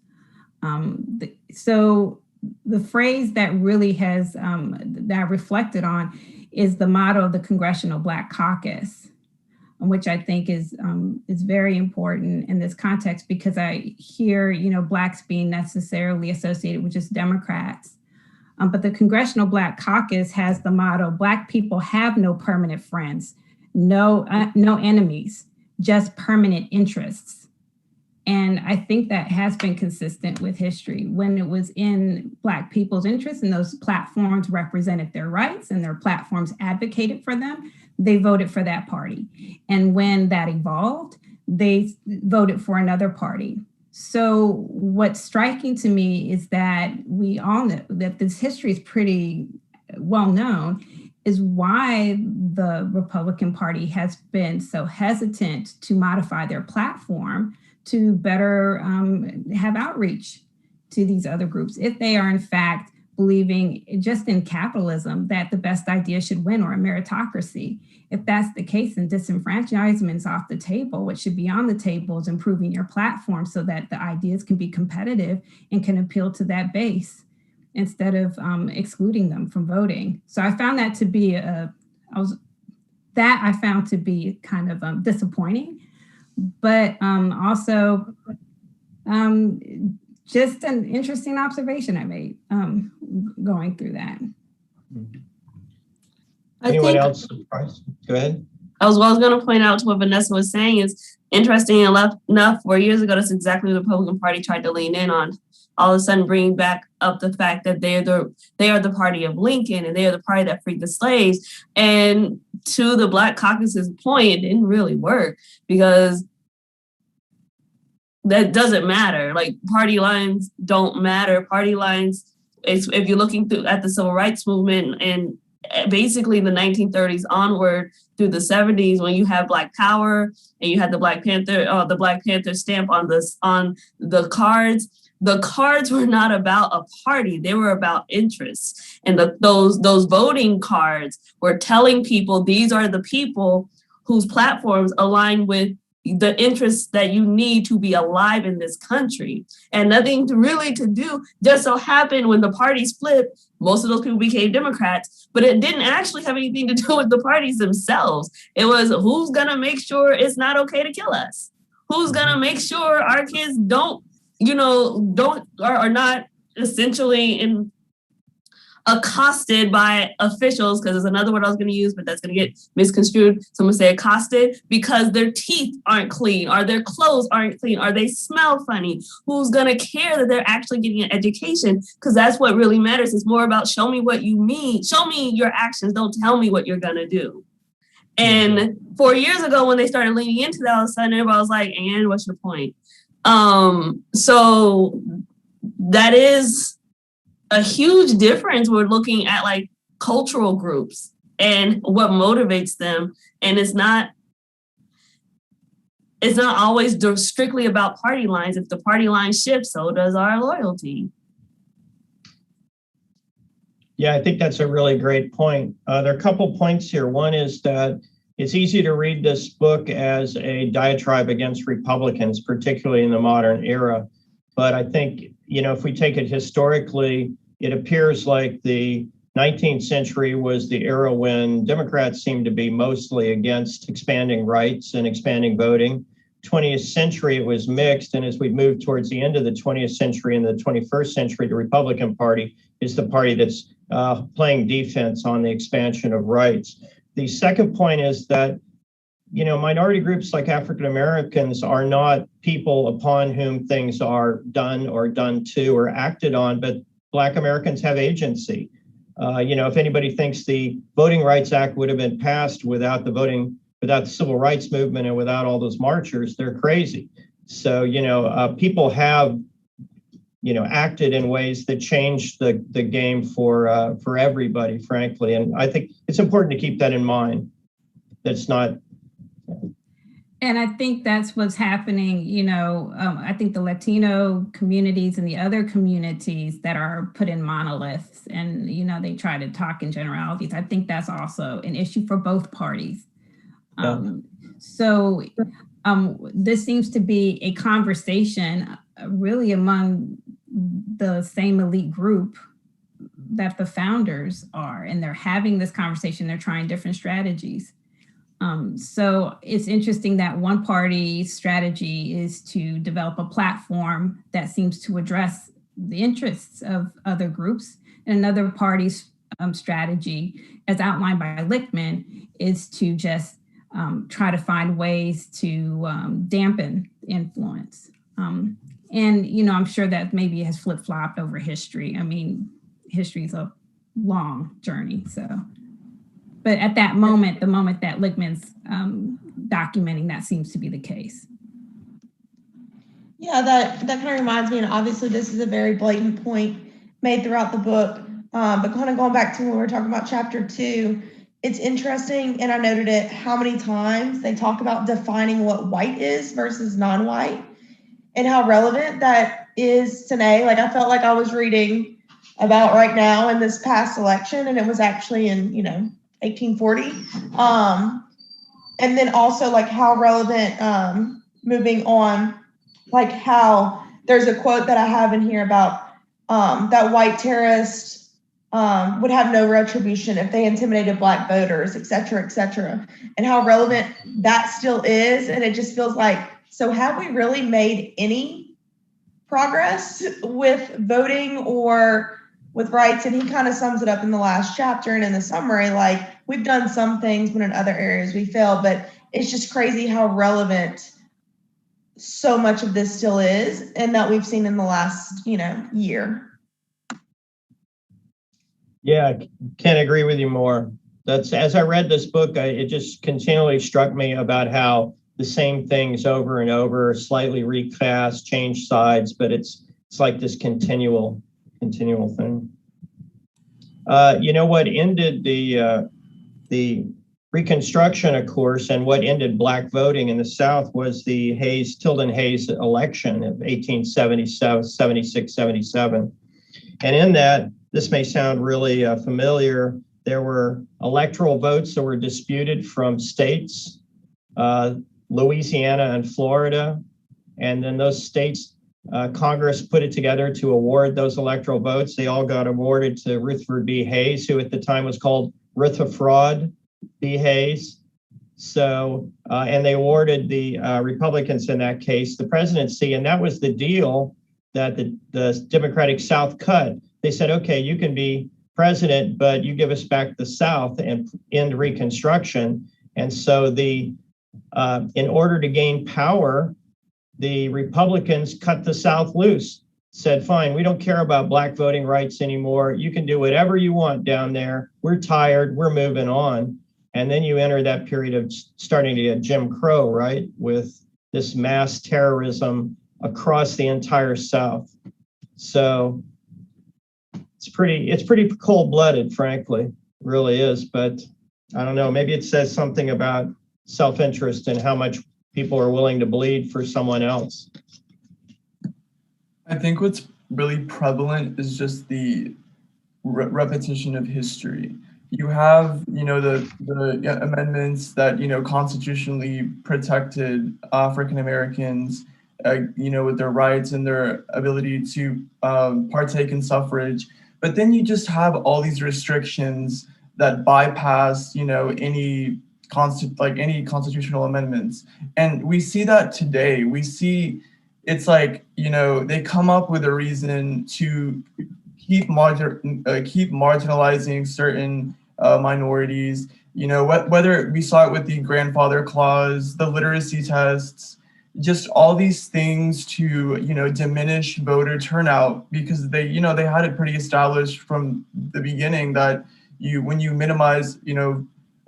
Speaker 6: So the phrase that really has, that I reflected on is the motto of the Congressional Black Caucus, which I think is very important in this context, because I hear, Blacks being necessarily associated with just Democrats. But the Congressional Black Caucus has the motto, Black people have no permanent friends, no enemies, just permanent interests. And I think that has been consistent with history. When it was in Black people's interests and those platforms represented their rights and their platforms advocated for them, they voted for that party. And when that evolved, they voted for another party. So what's striking to me is that we all know that this history is pretty well known, is why the Republican Party has been so hesitant to modify their platform to better have outreach to these other groups, if they are in fact believing just in capitalism that the best idea should win, or a meritocracy. If that's the case, then disenfranchisement is off the table. What should be on the table is improving your platform so that the ideas can be competitive and can appeal to that base instead of excluding them from voting. So I found that to be kind of disappointing, but also just an interesting observation I made going through that.
Speaker 2: Anyone else surprised? Go ahead.
Speaker 1: I was going to point out to what Vanessa was saying is interesting enough 4 years ago, that's exactly what the Republican Party tried to lean in on. All of a sudden bringing back up the fact that they are the party of Lincoln and they are the party that freed the slaves. And to the Black Caucus's point, it didn't really work, because that doesn't matter. Like, party lines don't matter. Party lines, if you're looking at the civil rights movement and basically the 1930s onward through the 70s, when you have Black Power and you had the Black Panther stamp on the cards. The cards were not about a party; they were about interests, and those voting cards were telling people these are the people whose platforms align with the interests that you need to be alive in this country. And nothing really to do. Just so happened when the parties flipped, most of those people became Democrats, but it didn't actually have anything to do with the parties themselves. It was, who's gonna make sure it's not okay to kill us? Who's gonna make sure our kids are not essentially accosted by officials, because there's another word I was going to use, but that's going to get misconstrued. Someone say accosted because their teeth aren't clean, or their clothes aren't clean, or they smell funny. Who's going to care that they're actually getting an education? Because that's what really matters. It's more about show me what you mean. Show me your actions. Don't tell me what you're going to do. And 4 years ago, when they started leaning into that, all of a sudden everybody was like, and what's your point? So that is a huge difference. We're looking at like cultural groups and what motivates them. And it's not always strictly about party lines. If the party line shifts, so does our loyalty.
Speaker 2: Yeah, I think that's a really great point. There are a couple points here. One is that it's easy to read this book as a diatribe against Republicans, particularly in the modern era. But I think, if we take it historically, it appears like the 19th century was the era when Democrats seemed to be mostly against expanding rights and expanding voting. 20th century, it was mixed. And as we move towards the end of the 20th century and the 21st century, the Republican Party is the party that's playing defense on the expansion of rights. The second point is that, minority groups like African Americans are not people upon whom things are done or done to or acted on, but Black Americans have agency. If anybody thinks the Voting Rights Act would have been passed without the civil rights movement and without all those marchers, they're crazy. So, people have, acted in ways that changed the game for everybody, frankly. And I think it's important to keep that in mind. That's not.
Speaker 6: And I think that's what's happening. I think the Latino communities and the other communities that are put in monoliths and, they try to talk in generalities. I think that's also an issue for both parties. So this seems to be a conversation really among the same elite group that the founders are, and they're having this conversation. They're trying different strategies. So it's interesting that one party's strategy is to develop a platform that seems to address the interests of other groups, and another party's strategy, as outlined by Lichtman, is to just try to find ways to dampen influence. And, I'm sure that maybe has flip-flopped over history. I mean, history is a long journey, so. But at that moment, the moment that Lichtman's documenting, that seems to be the case.
Speaker 10: Yeah, that kind of reminds me, and obviously this is a very blatant point made throughout the book, but kind of going back to when we were talking about chapter 2, it's interesting, and I noted it, how many times they talk about defining what white is versus non-white, and how relevant that is today. Like, I felt like I was reading about right now in this past election, and it was actually in, 1840. And then also like how relevant, moving on, like how there's a quote that I have in here about that white terrorists would have no retribution if they intimidated Black voters, et cetera, and how relevant that still is. And it just feels like, so have we really made any progress with voting or with rights? And he kind of sums it up in the last chapter and in the summary, like, we've done some things, but in other areas we failed. But it's just crazy how relevant so much of this still is, and that we've seen in the last, year.
Speaker 2: Yeah, can't agree with you more. That's, as I read this book, it just continually struck me about how the same things over and over, slightly recast, change sides, but it's like this continual thing. What ended the Reconstruction, of course, and what ended Black voting in the South was the Tilden Hayes election of 1877, 76, 77. And in that, this may sound really familiar, there were electoral votes that were disputed from states, Louisiana and Florida, and then those states, Congress put it together to award those electoral votes. They all got awarded to Rutherford B. Hayes, who at the time was called Rutherford B. Hayes. So, and they awarded the Republicans in that case the presidency, and that was the deal that the Democratic South cut. They said, okay, you can be president, but you give us back the South and end Reconstruction. And so in order to gain power, the Republicans cut the South loose, said, fine, we don't care about Black voting rights anymore. You can do whatever you want down there. We're tired, we're moving on. And then you enter that period of starting to get Jim Crow, right? With this mass terrorism across the entire South. So it's pretty cold-blooded, frankly, it really is. But I don't know, maybe it says something about self-interest and how much people are willing to bleed for someone else.
Speaker 3: I think what's really prevalent is just the repetition of history. You have, the amendments that, constitutionally protected African Americans, with their rights and their ability to partake in suffrage. But then you just have all these restrictions that bypass, any constitutional amendments. And we see that today. We see it's like, they come up with a reason to keep marginalizing certain minorities, whether we saw it with the grandfather clause, the literacy tests, just all these things to, diminish voter turnout, because they had it pretty established from the beginning that when you minimize,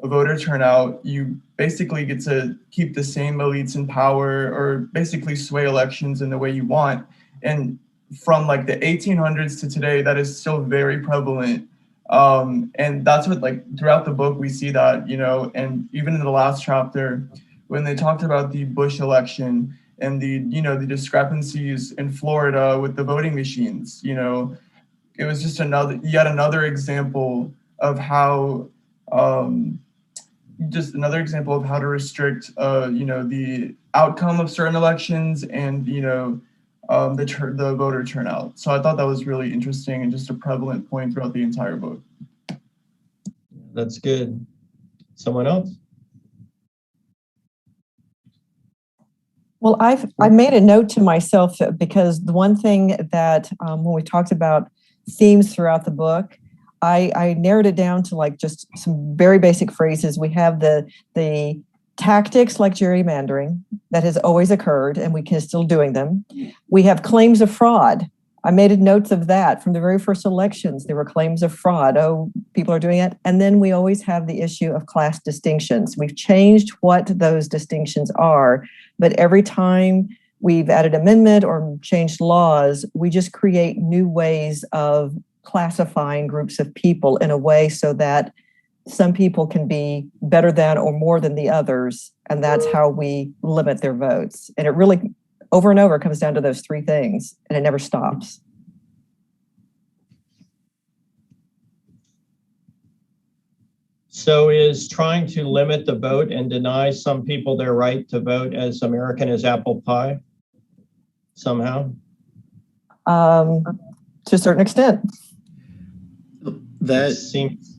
Speaker 3: a voter turnout, you basically get to keep the same elites in power, or basically sway elections in the way you want. And from like the 1800s to today, that is still very prevalent. And that's what, like, throughout the book, we see that, and even in the last chapter, when they talked about the Bush election and the discrepancies in Florida with the voting machines, it was just yet another example of how, to restrict, the outcome of certain elections and, the voter turnout. So I thought that was really interesting and just a prevalent point throughout the entire book.
Speaker 2: That's good. Someone else?
Speaker 4: Well, I made a note to myself because the one thing that when we talked about themes throughout the book, I narrowed it down to like just some very basic phrases. We have the tactics like gerrymandering that has always occurred and we can still doing them. We have claims of fraud. I made notes of that from the very first elections. There were claims of fraud. Oh, people are doing it. And then we always have the issue of class distinctions. We've changed what those distinctions are, but every time we've added amendment or changed laws, we just create new ways of classifying groups of people in a way so that some people can be better than or more than the others. And that's how we limit their votes. And it really, over and over, comes down to those three things, and it never stops.
Speaker 2: So is trying to limit the vote and deny some people their right to vote as American as apple pie somehow?
Speaker 4: To a certain extent.
Speaker 7: That
Speaker 2: seems...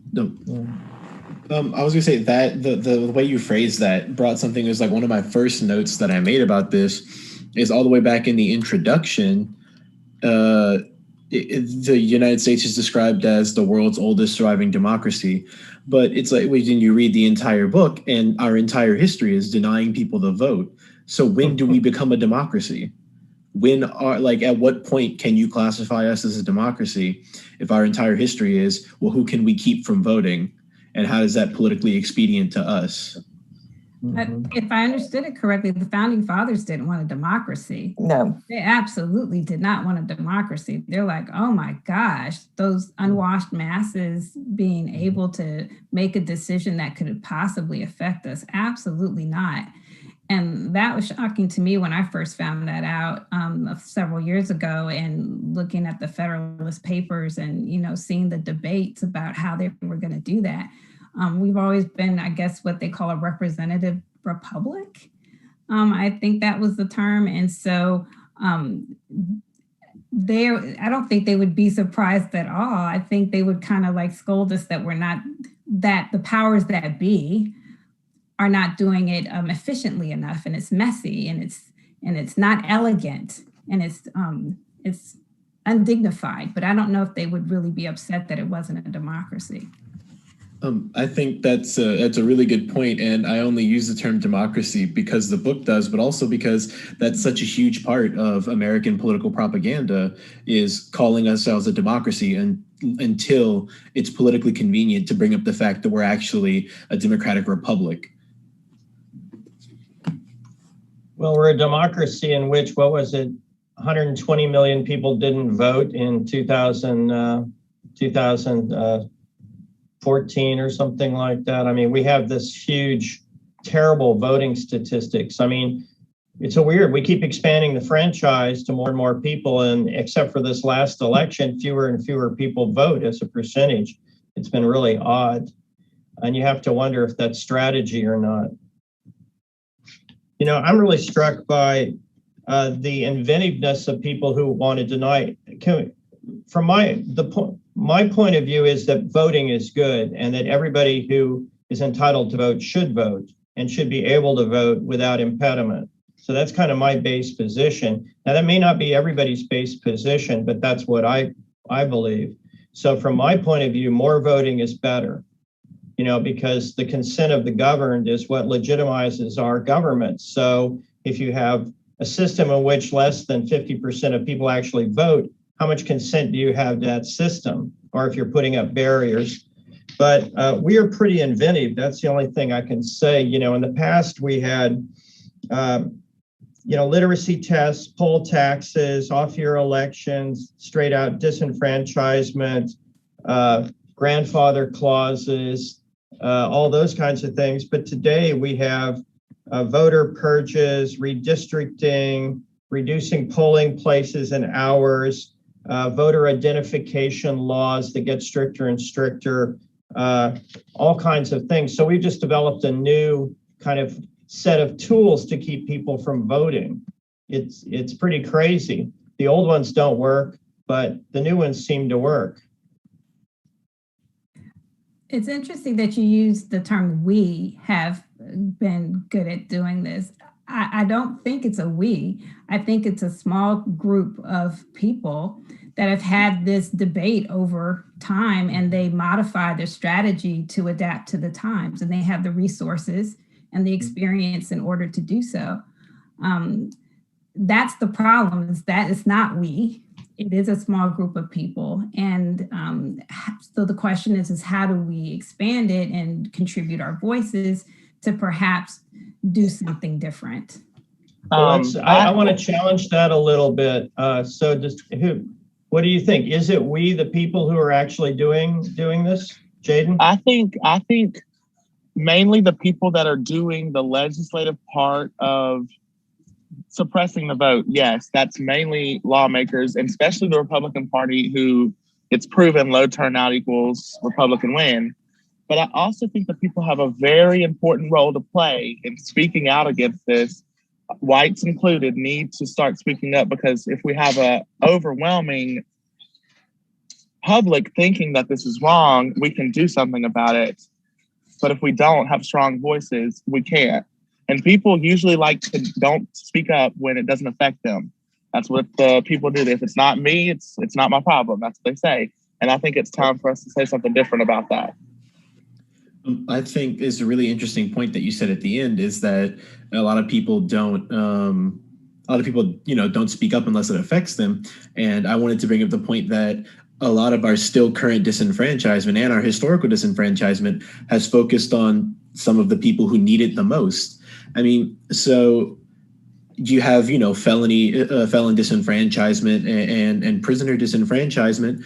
Speaker 7: I was gonna say that the way you phrased that brought something. It was like one of my first notes that I made about this is all the way back in the introduction. The United States is described as the world's oldest surviving democracy, but it's like when you read the entire book, and our entire history is denying people the vote. So when do we become a democracy? At what point can you classify us as a democracy if our entire history is, well, who can we keep from voting? And how is that politically expedient to us?
Speaker 6: If I understood it correctly, the founding fathers didn't want a democracy.
Speaker 4: No.
Speaker 6: They absolutely did not want a democracy. They're like, oh my gosh, those unwashed masses being able to make a decision that could possibly affect us. Absolutely not. And that was shocking to me when I first found that out several years ago, and looking at the Federalist Papers and, seeing the debates about how they were going to do that. We've always been, I guess, what they call a representative republic. I think that was the term. And so I don't think they would be surprised at all. I think they would kind of like scold us that we're not, that the powers that be are not doing it efficiently enough, and it's messy, and it's not elegant, and it's undignified. But I don't know if they would really be upset that it wasn't a democracy.
Speaker 7: I think that's a really good point, and I only use the term democracy because the book does, but also because that's such a huge part of American political propaganda, is calling ourselves a democracy until it's politically convenient to bring up the fact that we're actually a democratic republic.
Speaker 2: Well, we're a democracy in which, 120 million people didn't vote in 2014 or something like that. I mean, we have this huge, terrible voting statistics. I mean, it's we keep expanding the franchise to more and more people, and except for this last election, fewer and fewer people vote as a percentage. It's been really odd. And you have to wonder if that's strategy or not. I'm really struck by the inventiveness of people who want to deny. From my point of view is that voting is good, and that everybody who is entitled to vote should vote and should be able to vote without impediment. So that's kind of my base position. Now, that may not be everybody's base position, but that's what I believe. So from my point of view, more voting is better. Because the consent of the governed is what legitimizes our government. So if you have a system in which less than 50% of people actually vote, how much consent do you have to that system? Or if you're putting up barriers. But we are pretty inventive. That's the only thing I can say. You know, in the past, we had, literacy tests, poll taxes, off-year elections, straight out disenfranchisement, grandfather clauses, all those kinds of things. But today we have voter purges, redistricting, reducing polling places and hours, voter identification laws that get stricter and stricter, all kinds of things. So we've just developed a new kind of set of tools to keep people from voting. It's pretty crazy. The old ones don't work, but the new ones seem to work.
Speaker 6: It's interesting that you use the term "we have been good at doing this." I don't think it's a we. I think it's a small group of people that have had this debate over time, and they modify their strategy to adapt to the times, and they have the resources and the experience in order to do so. That's the problem, is that it's not we. It is a small group of people. And so the question is how do we expand it and contribute our voices to perhaps do something different?
Speaker 2: I want to challenge that a little bit. What do you think? Is it we, the people who are actually doing this, Jaden?
Speaker 8: I think mainly the people that are doing the legislative part of suppressing the vote. Yes, that's mainly lawmakers, and especially the Republican Party, who it's proven low turnout equals Republican win. But I also think that people have a very important role to play in speaking out against this. Whites included need to start speaking up, because if we have a overwhelming public thinking that this is wrong, we can do something about it. But if we don't have strong voices, we can't. And people usually don't speak up when it doesn't affect them. That's what people do. If it's not me, it's not my problem. That's what they say. And I think it's time for us to say something different about that.
Speaker 7: I think is a really interesting point that you said at the end, is that a lot of people don't speak up unless it affects them. And I wanted to bring up the point that a lot of our still current disenfranchisement and our historical disenfranchisement has focused on some of the people who need it the most. I mean, so you have, felon disenfranchisement and prisoner disenfranchisement.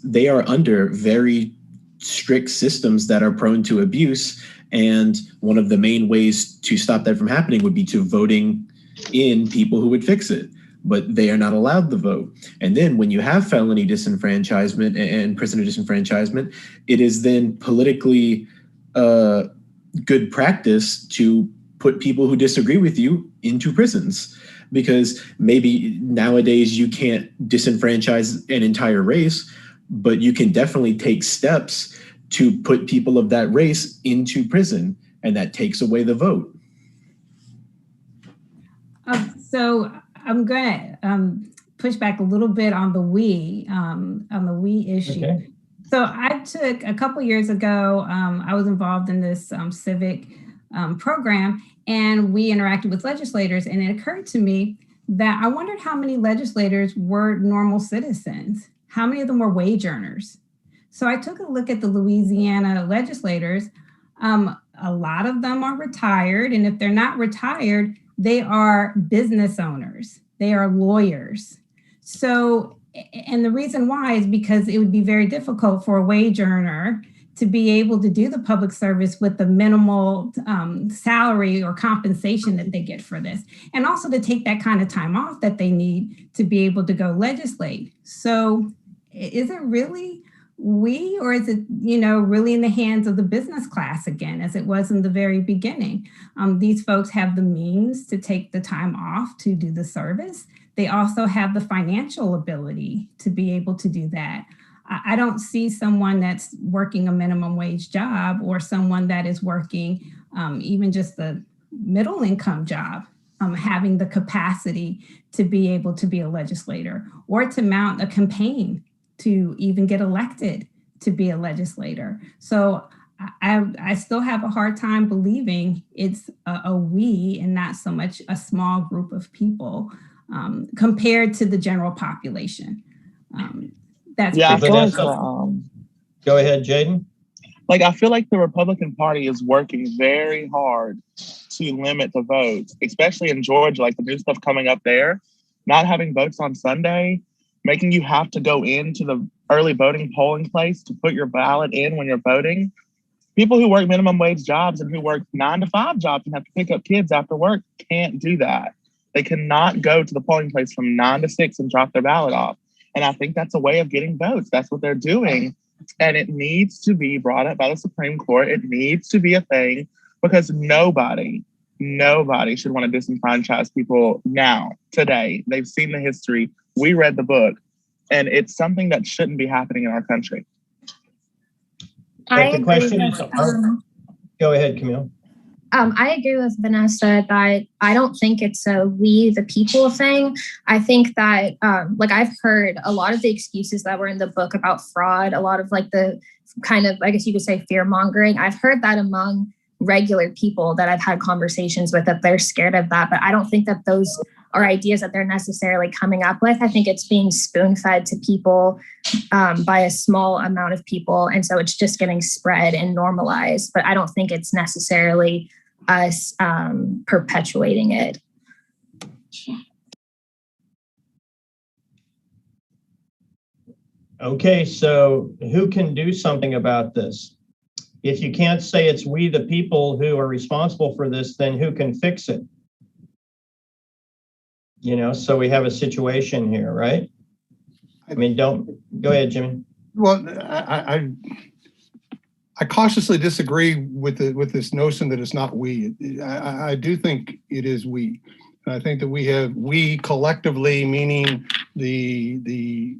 Speaker 7: They are under very strict systems that are prone to abuse. And one of the main ways to stop that from happening would be to voting in people who would fix it. But they are not allowed to vote. And then when you have felony disenfranchisement and prisoner disenfranchisement, it is then politically good practice to put people who disagree with you into prisons, because maybe nowadays you can't disenfranchise an entire race, but you can definitely take steps to put people of that race into prison, and that takes away the vote.
Speaker 6: So I'm going to push back a little bit on the we issue. Okay. So I took a couple years ago, I was involved in this civic program, and we interacted with legislators, and it occurred to me that I wondered how many legislators were normal citizens. How many of them were wage earners? So I took a look at the Louisiana legislators. A lot of them are retired, and if they're not retired, they are business owners. They are lawyers. So, and the reason why is because it would be very difficult for a wage earner to be able to do the public service with the minimal salary or compensation that they get for this. And also to take that kind of time off that they need to be able to go legislate. So is it really we, or is it, really in the hands of the business class again, as it was in the very beginning? These folks have the means to take the time off to do the service. They also have the financial ability to be able to do that. I don't see someone that's working a minimum wage job, or someone that is working even just the middle income job, having the capacity to be able to be a legislator, or to mount a campaign to even get elected to be a legislator. So I still have a hard time believing it's a we and not so much a small group of people compared to the general population. That's
Speaker 11: yeah, I feel like
Speaker 2: go ahead, Jaden.
Speaker 11: Like, I feel like the Republican Party is working very hard to limit the votes, especially in Georgia, like the new stuff coming up there, not having votes on Sunday, making you have to go into the early voting polling place to put your ballot in when you're voting. People who work minimum wage jobs and who work 9 to 5 jobs and have to pick up kids after work can't do that. They cannot go to the polling place from 9 to 6 and drop their ballot off. And I think that's a way of getting votes. That's what they're doing. And it needs to be brought up by the Supreme Court. It needs to be a thing because nobody should want to disenfranchise people now, today. They've seen the history. We read the book. And it's something that shouldn't be happening in our country.
Speaker 2: But the question is, go ahead, Camille.
Speaker 9: I agree with Vanessa that I don't think it's a we the people thing. I think that like I've heard a lot of the excuses that were in the book about fraud, a lot of like the kind of, I guess you could say, fear mongering. I've heard that among regular people that I've had conversations with, that they're scared of that. But I don't think that those are ideas that they're necessarily coming up with. I think it's being spoon-fed to people by a small amount of people. And so it's just getting spread and normalized. But I don't think it's necessarily us perpetuating it.
Speaker 2: Okay, so who can do something about this? If you can't say it's we the people who are responsible for this, then who can fix it? You know, so we have a situation here, right? I mean, go ahead, Jimmy.
Speaker 5: Well, I cautiously disagree with this notion that it's not we. I do think it is we. I think that we collectively, meaning the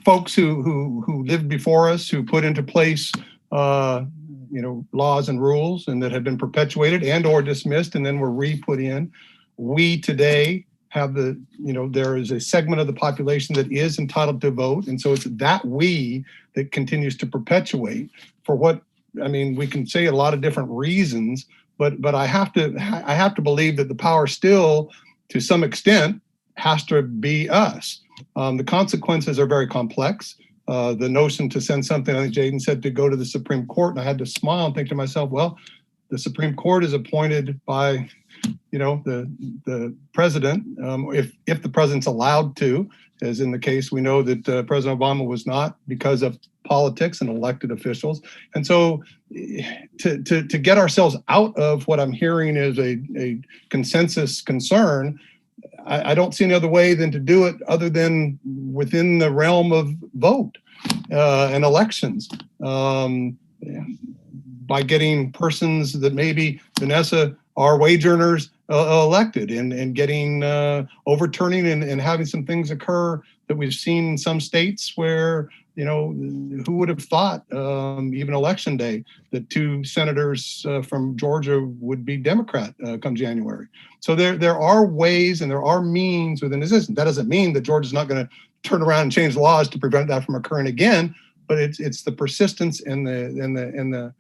Speaker 5: folks who lived before us, who put into place laws and rules and that have been perpetuated and or dismissed and then were re-put in. We today have there is a segment of the population that is entitled to vote. And so it's that we that continues to perpetuate for what, we can say a lot of different reasons, but I have to believe that the power still, to some extent, has to be us. The consequences are very complex. The notion to send something, I think Jaden said, to go to the Supreme Court, and I had to smile and think to myself, well, the Supreme Court is appointed by, the president, if the president's allowed to, as in the case we know that President Obama was not because of politics and elected officials. And so to get ourselves out of what I'm hearing is a consensus concern, I don't see any other way than to do it other than within the realm of vote and elections, by getting persons that maybe, Vanessa, are wage earners elected and getting overturning and having some things occur that we've seen in some states where, who would have thought even election day that 2 senators from Georgia would be Democrat come January. So there are ways and there are means within the system. That doesn't mean that Georgia's not going to turn around and change laws to prevent that from occurring again, but it's the persistence and the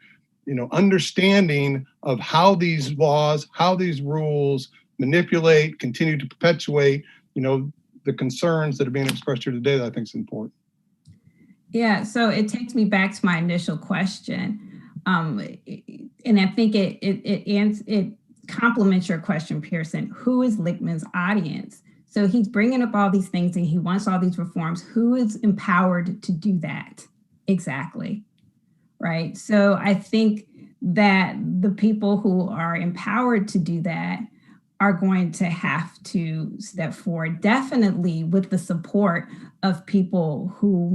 Speaker 5: understanding of how these laws, how these rules manipulate, continue to perpetuate, the concerns that are being expressed here today that I think is important.
Speaker 6: Yeah, so it takes me back to my initial question. And I think it complements your question, Pearson. Who is Lichtman's audience? So he's bringing up all these things and he wants all these reforms. Who is empowered to do that? Exactly. Right. So I think that the people who are empowered to do that are going to have to step forward, definitely with the support of people who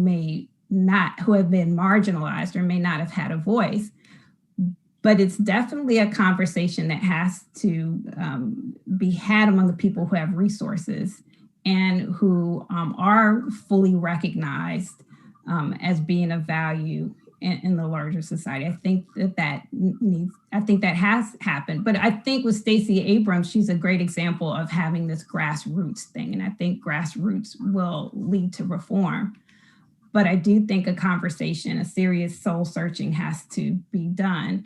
Speaker 6: have been marginalized or may not have had a voice. But it's definitely a conversation that has to be had among the people who have resources and who are fully recognized as being of value in the larger society. I think that has happened. But I think with Stacey Abrams, she's a great example of having this grassroots thing. And I think grassroots will lead to reform. But I do think a conversation, a serious soul searching has to be done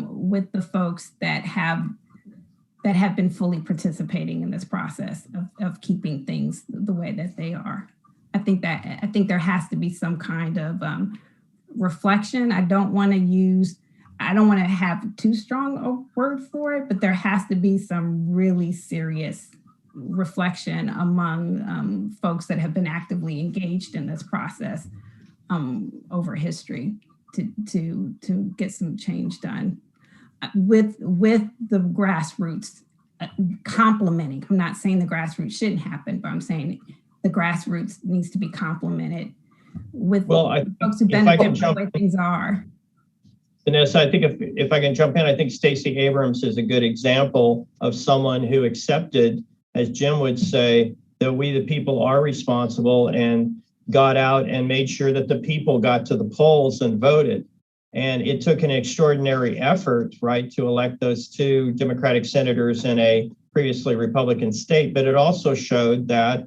Speaker 6: with the folks that have been fully participating in this process of keeping things the way that they are. I think there has to be some kind of reflection. I don't want to have too strong a word for it, but there has to be some really serious reflection among folks that have been actively engaged in this process over history to get some change done with the grassroots complementing. I'm not saying the grassroots shouldn't happen, but I'm saying the grassroots needs to be complemented with folks who benefit from the way things are.
Speaker 2: Vanessa, I think if I can jump in, I think Stacey Abrams is a good example of someone who accepted, as Jim would say, that we the people are responsible and got out and made sure that the people got to the polls and voted. And it took an extraordinary effort, right, to elect those two Democratic senators in a previously Republican state. But it also showed that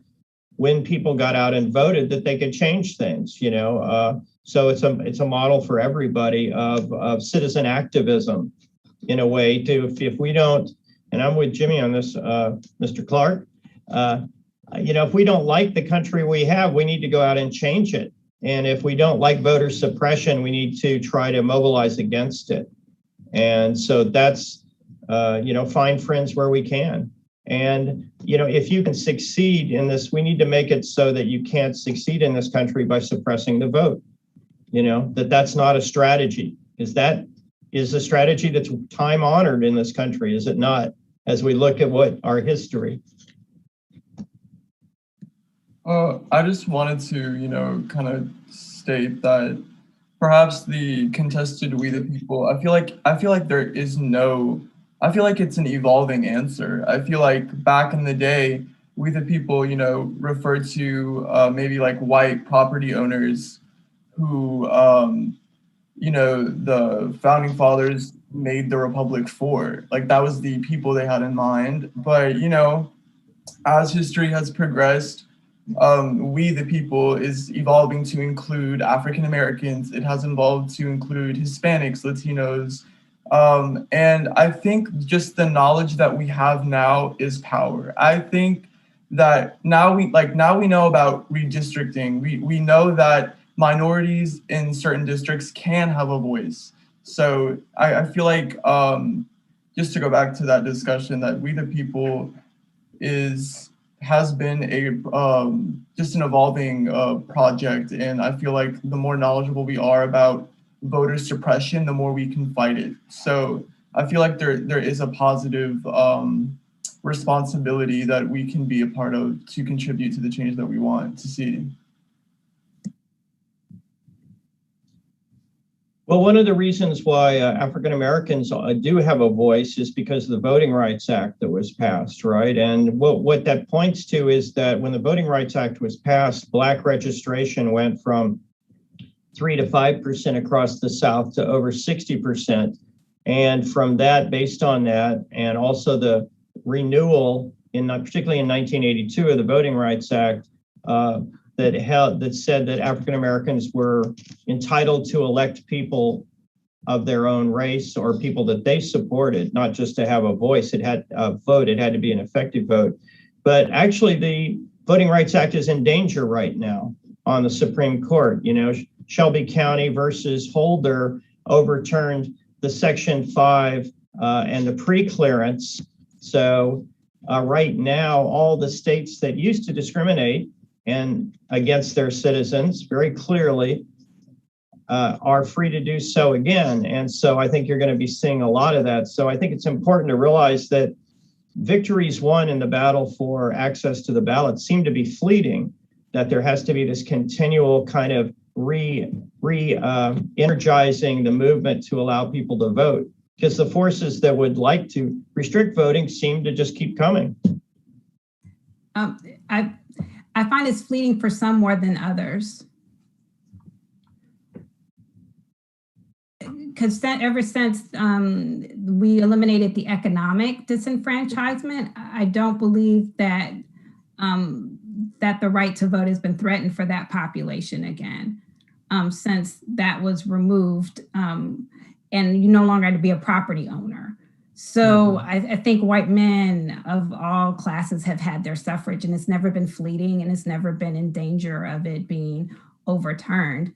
Speaker 2: when people got out and voted, that they could change things, you know. So it's a model for everybody of citizen activism, in a way. To if we don't, and I'm with Jimmy on this, Mr. Clark. You know, if we don't like the country we have, we need to go out and change it. And if we don't like voter suppression, we need to try to mobilize against it. And so that's, you know, find friends where we can. And, you know, if you can succeed in this, we need to make it so that you can't succeed in this country by suppressing the vote. You know, that's not a strategy. That is a strategy that's time honored in this country, is it not? As we look at what our history.
Speaker 3: I just wanted to, you know, kind of state that perhaps the contested we the people, I feel like there is no, I feel like it's an evolving answer. I feel like back in the day, we the people, you know, referred to maybe like white property owners who, you know, the founding fathers made the republic for. Like that was the people they had in mind. But, you know, as history has progressed, we the people is evolving to include African Americans. It has evolved to include Hispanics, Latinos. And I think just the knowledge that we have now is power. I think that now we know about redistricting. We know that minorities in certain districts can have a voice. So I feel like just to go back to that discussion, that we the people has been a just an evolving project, and I feel like the more knowledgeable we are about voter suppression, the more we can fight it. So I feel like there is a positive responsibility that we can be a part of to contribute to the change that we want to see.
Speaker 2: Well, one of the reasons why African Americans do have a voice is because of the Voting Rights Act that was passed, right? And what that points to is that when the Voting Rights Act was passed, Black registration went from 3 to 5% across the South to over 60%. And from that, based on that, and also the renewal, particularly in 1982 of the Voting Rights Act, that said that African Americans were entitled to elect people of their own race or people that they supported, not just to have a voice. It had a vote. It had to be an effective vote. But actually, the Voting Rights Act is in danger right now on the Supreme Court. You know, Shelby County versus Holder overturned the Section 5 and the pre-clearance. So right now, all the states that used to discriminate and against their citizens very clearly are free to do so again. And so I think you're going to be seeing a lot of that. So I think it's important to realize that victories won in the battle for access to the ballot seem to be fleeting, that there has to be this continual kind of energizing the movement to allow people to vote, because the forces that would like to restrict voting seem to just keep coming.
Speaker 6: I find it's fleeting for some more than others. Because ever since we eliminated the economic disenfranchisement, I don't believe that that the right to vote has been threatened for that population again, since that was removed, and you no longer had to be a property owner. So I think white men of all classes have had their suffrage, and it's never been fleeting, and it's never been in danger of it being overturned,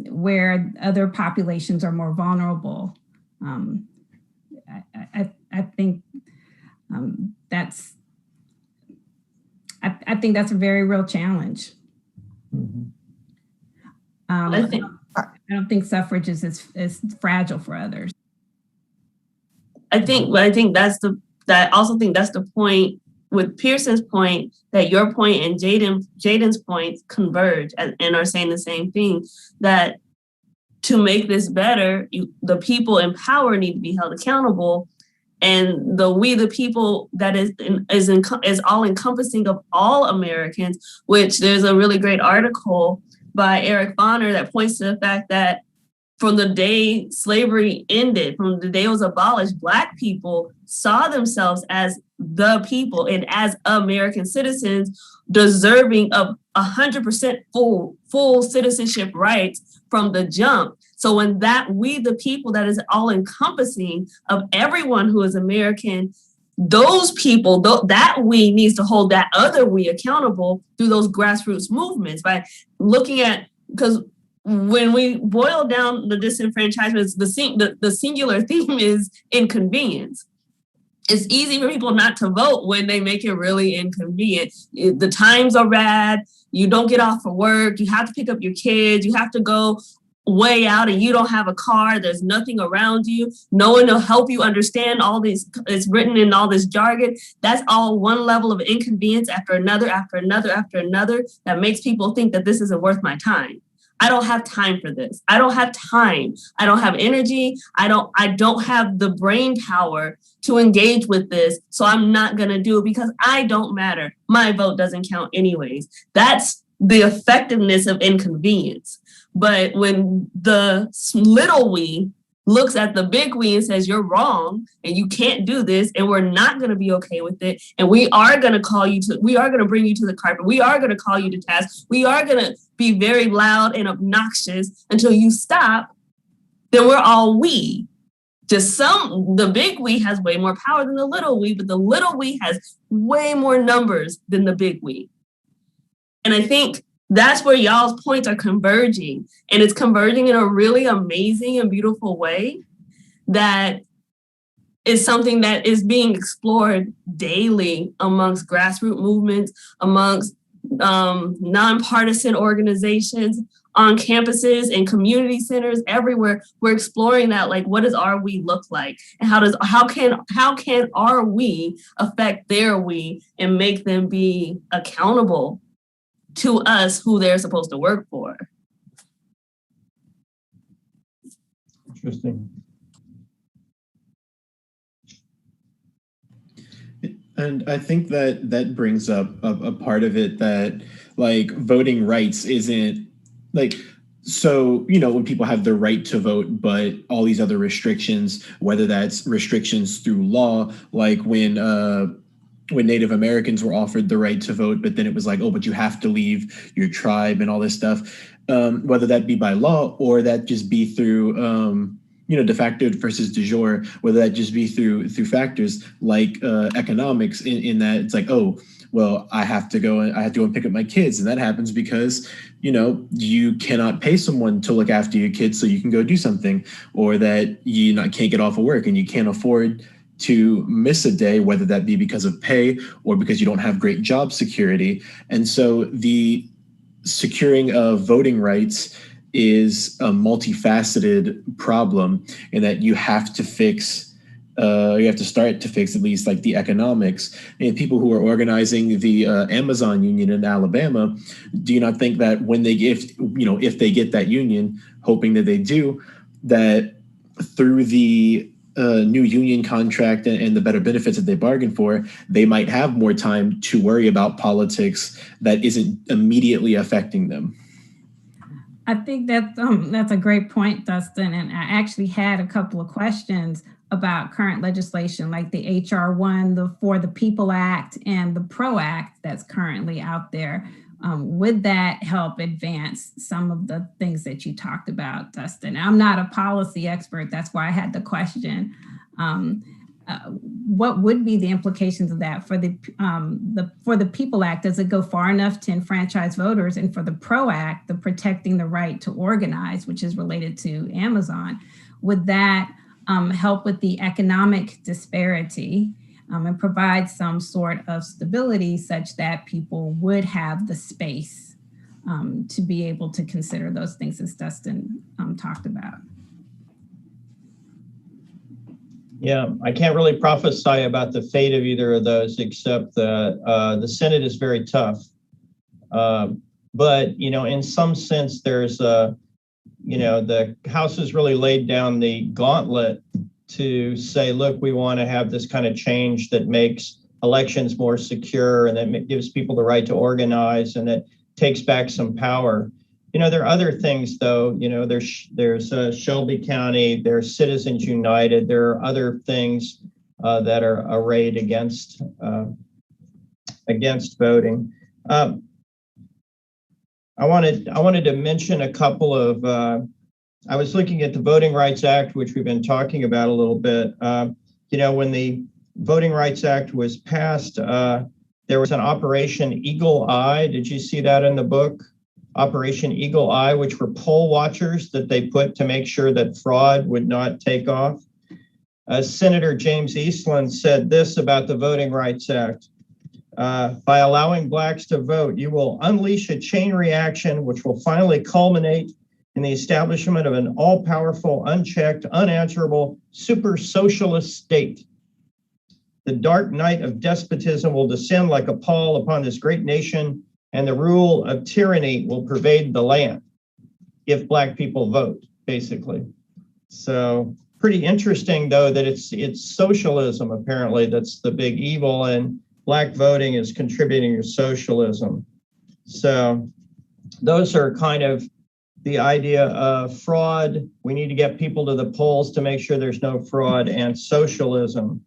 Speaker 6: where other populations are more vulnerable. I think that's a very real challenge. I don't think suffrage is as fragile for others.
Speaker 1: I also think that's the point with Pearson's point, that your point and Jaden's point converge and are saying the same thing, that to make this better, the people in power need to be held accountable, and we the people that is all encompassing of all Americans, which there's a really great article by Eric Bonner that points to the fact that from the day slavery ended, from the day it was abolished, Black people saw themselves as the people and as American citizens deserving of 100% full citizenship rights from the jump. So when we the people that is all encompassing of everyone who is American, those people, that we needs to hold that other we accountable through those grassroots movements by looking at, because when we boil down the disenfranchisement, the singular theme is inconvenience. It's easy for people not to vote when they make it really inconvenient. The times are bad. You don't get off for work. You have to pick up your kids. You have to go way out and you don't have a car. There's nothing around you. No one will help you understand all these. It's written in all this jargon. That's all one level of inconvenience after another, after another, after another, that makes people think that this isn't worth my time. I don't have time for this. I don't have time. I don't have energy. I don't have the brain power to engage with this. So I'm not going to do it because I don't matter. My vote doesn't count anyways. That's the effectiveness of inconvenience. But when the little we looks at the big we and says, you're wrong and you can't do this, and we're not going to be okay with it, and we are going to bring you to the carpet. We are going to call you to task. We are going to be very loud and obnoxious until you stop. Then we're all we. The big we has way more power than the little we, but the little we has way more numbers than the big we. And I think that's where y'all's points are converging. And it's converging in a really amazing and beautiful way that is something that is being explored daily amongst grassroots movements, amongst nonpartisan organizations, on campuses and community centers everywhere. We're exploring that, like, what does our we look like? And how can our we affect their we and make them be accountable to us who they're supposed to work for?
Speaker 2: Interesting.
Speaker 7: And I think that brings up a part of it, that like voting rights isn't like, so, you know, when people have the right to vote, but all these other restrictions, whether that's restrictions through law, like when Native Americans were offered the right to vote, but then it was like, oh, but you have to leave your tribe and all this stuff, whether that be by law or that just be through, de facto versus de jure, whether that just be through factors like economics, in that it's like, oh, well, I have to go and pick up my kids. And that happens because, you cannot pay someone to look after your kids so you can go do something, or that you can't get off of work and you can't afford to miss a day, whether that be because of pay or because you don't have great job security. And so the securing of voting rights is a multifaceted problem, in that you have to start to fix at least like the economics. And people who are organizing the Amazon union in Alabama, do you not think that if they get that union, hoping that they do, that through the new union contract and the better benefits that they bargained for, they might have more time to worry about politics that isn't immediately affecting them?
Speaker 6: I think that's a great point, Dustin. And I actually had a couple of questions about current legislation like the HR1, the For the People Act, and the PRO Act that's currently out there. Would that help advance some of the things that you talked about, Dustin? I'm not a policy expert. That's why I had the question. What would be the implications of that for the People Act? Does it go far enough to enfranchise voters? And for the PRO Act, the protecting the right to organize, which is related to Amazon, would that help with the economic disparity and provide some sort of stability such that people would have the space to be able to consider those things as Dustin talked about?
Speaker 2: Yeah, I can't really prophesy about the fate of either of those, except that the Senate is very tough. But, in some sense, there's the House has really laid down the gauntlet to say, look, we want to have this kind of change that makes elections more secure and that gives people the right to organize and that takes back some power. There are other things, though. There's Shelby County, there's Citizens United, there are other things that are arrayed against voting. I wanted to mention a couple of. I was looking at the Voting Rights Act, which we've been talking about a little bit. When the Voting Rights Act was passed, there was an Operation Eagle Eye. Did you see that in the book? Operation Eagle Eye, which were poll watchers that they put to make sure that fraud would not take off. Senator James Eastland said this about the Voting Rights Act. By allowing blacks to vote, you will unleash a chain reaction which will finally culminate in the establishment of an all-powerful, unchecked, unanswerable, super socialist state. The dark night of despotism will descend like a pall upon this great nation, and the rule of tyranny will pervade the land if black people vote, basically. So pretty interesting, though, that it's socialism, apparently, that's the big evil, and black voting is contributing to socialism. So those are kind of the idea of fraud. We need to get people to the polls to make sure there's no fraud, and socialism.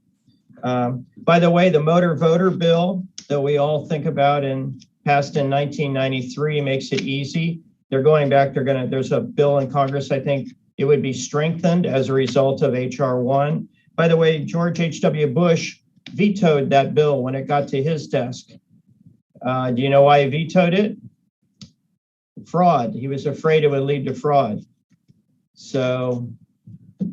Speaker 2: By the way, the motor voter bill that we all think about and passed in 1993 makes it easy. They're going back, there's a bill in Congress, I think it would be strengthened as a result of HR1. By the way, George H.W. Bush vetoed that bill when it got to his desk. Do you know why he vetoed it? Fraud. He was afraid it would lead to fraud. So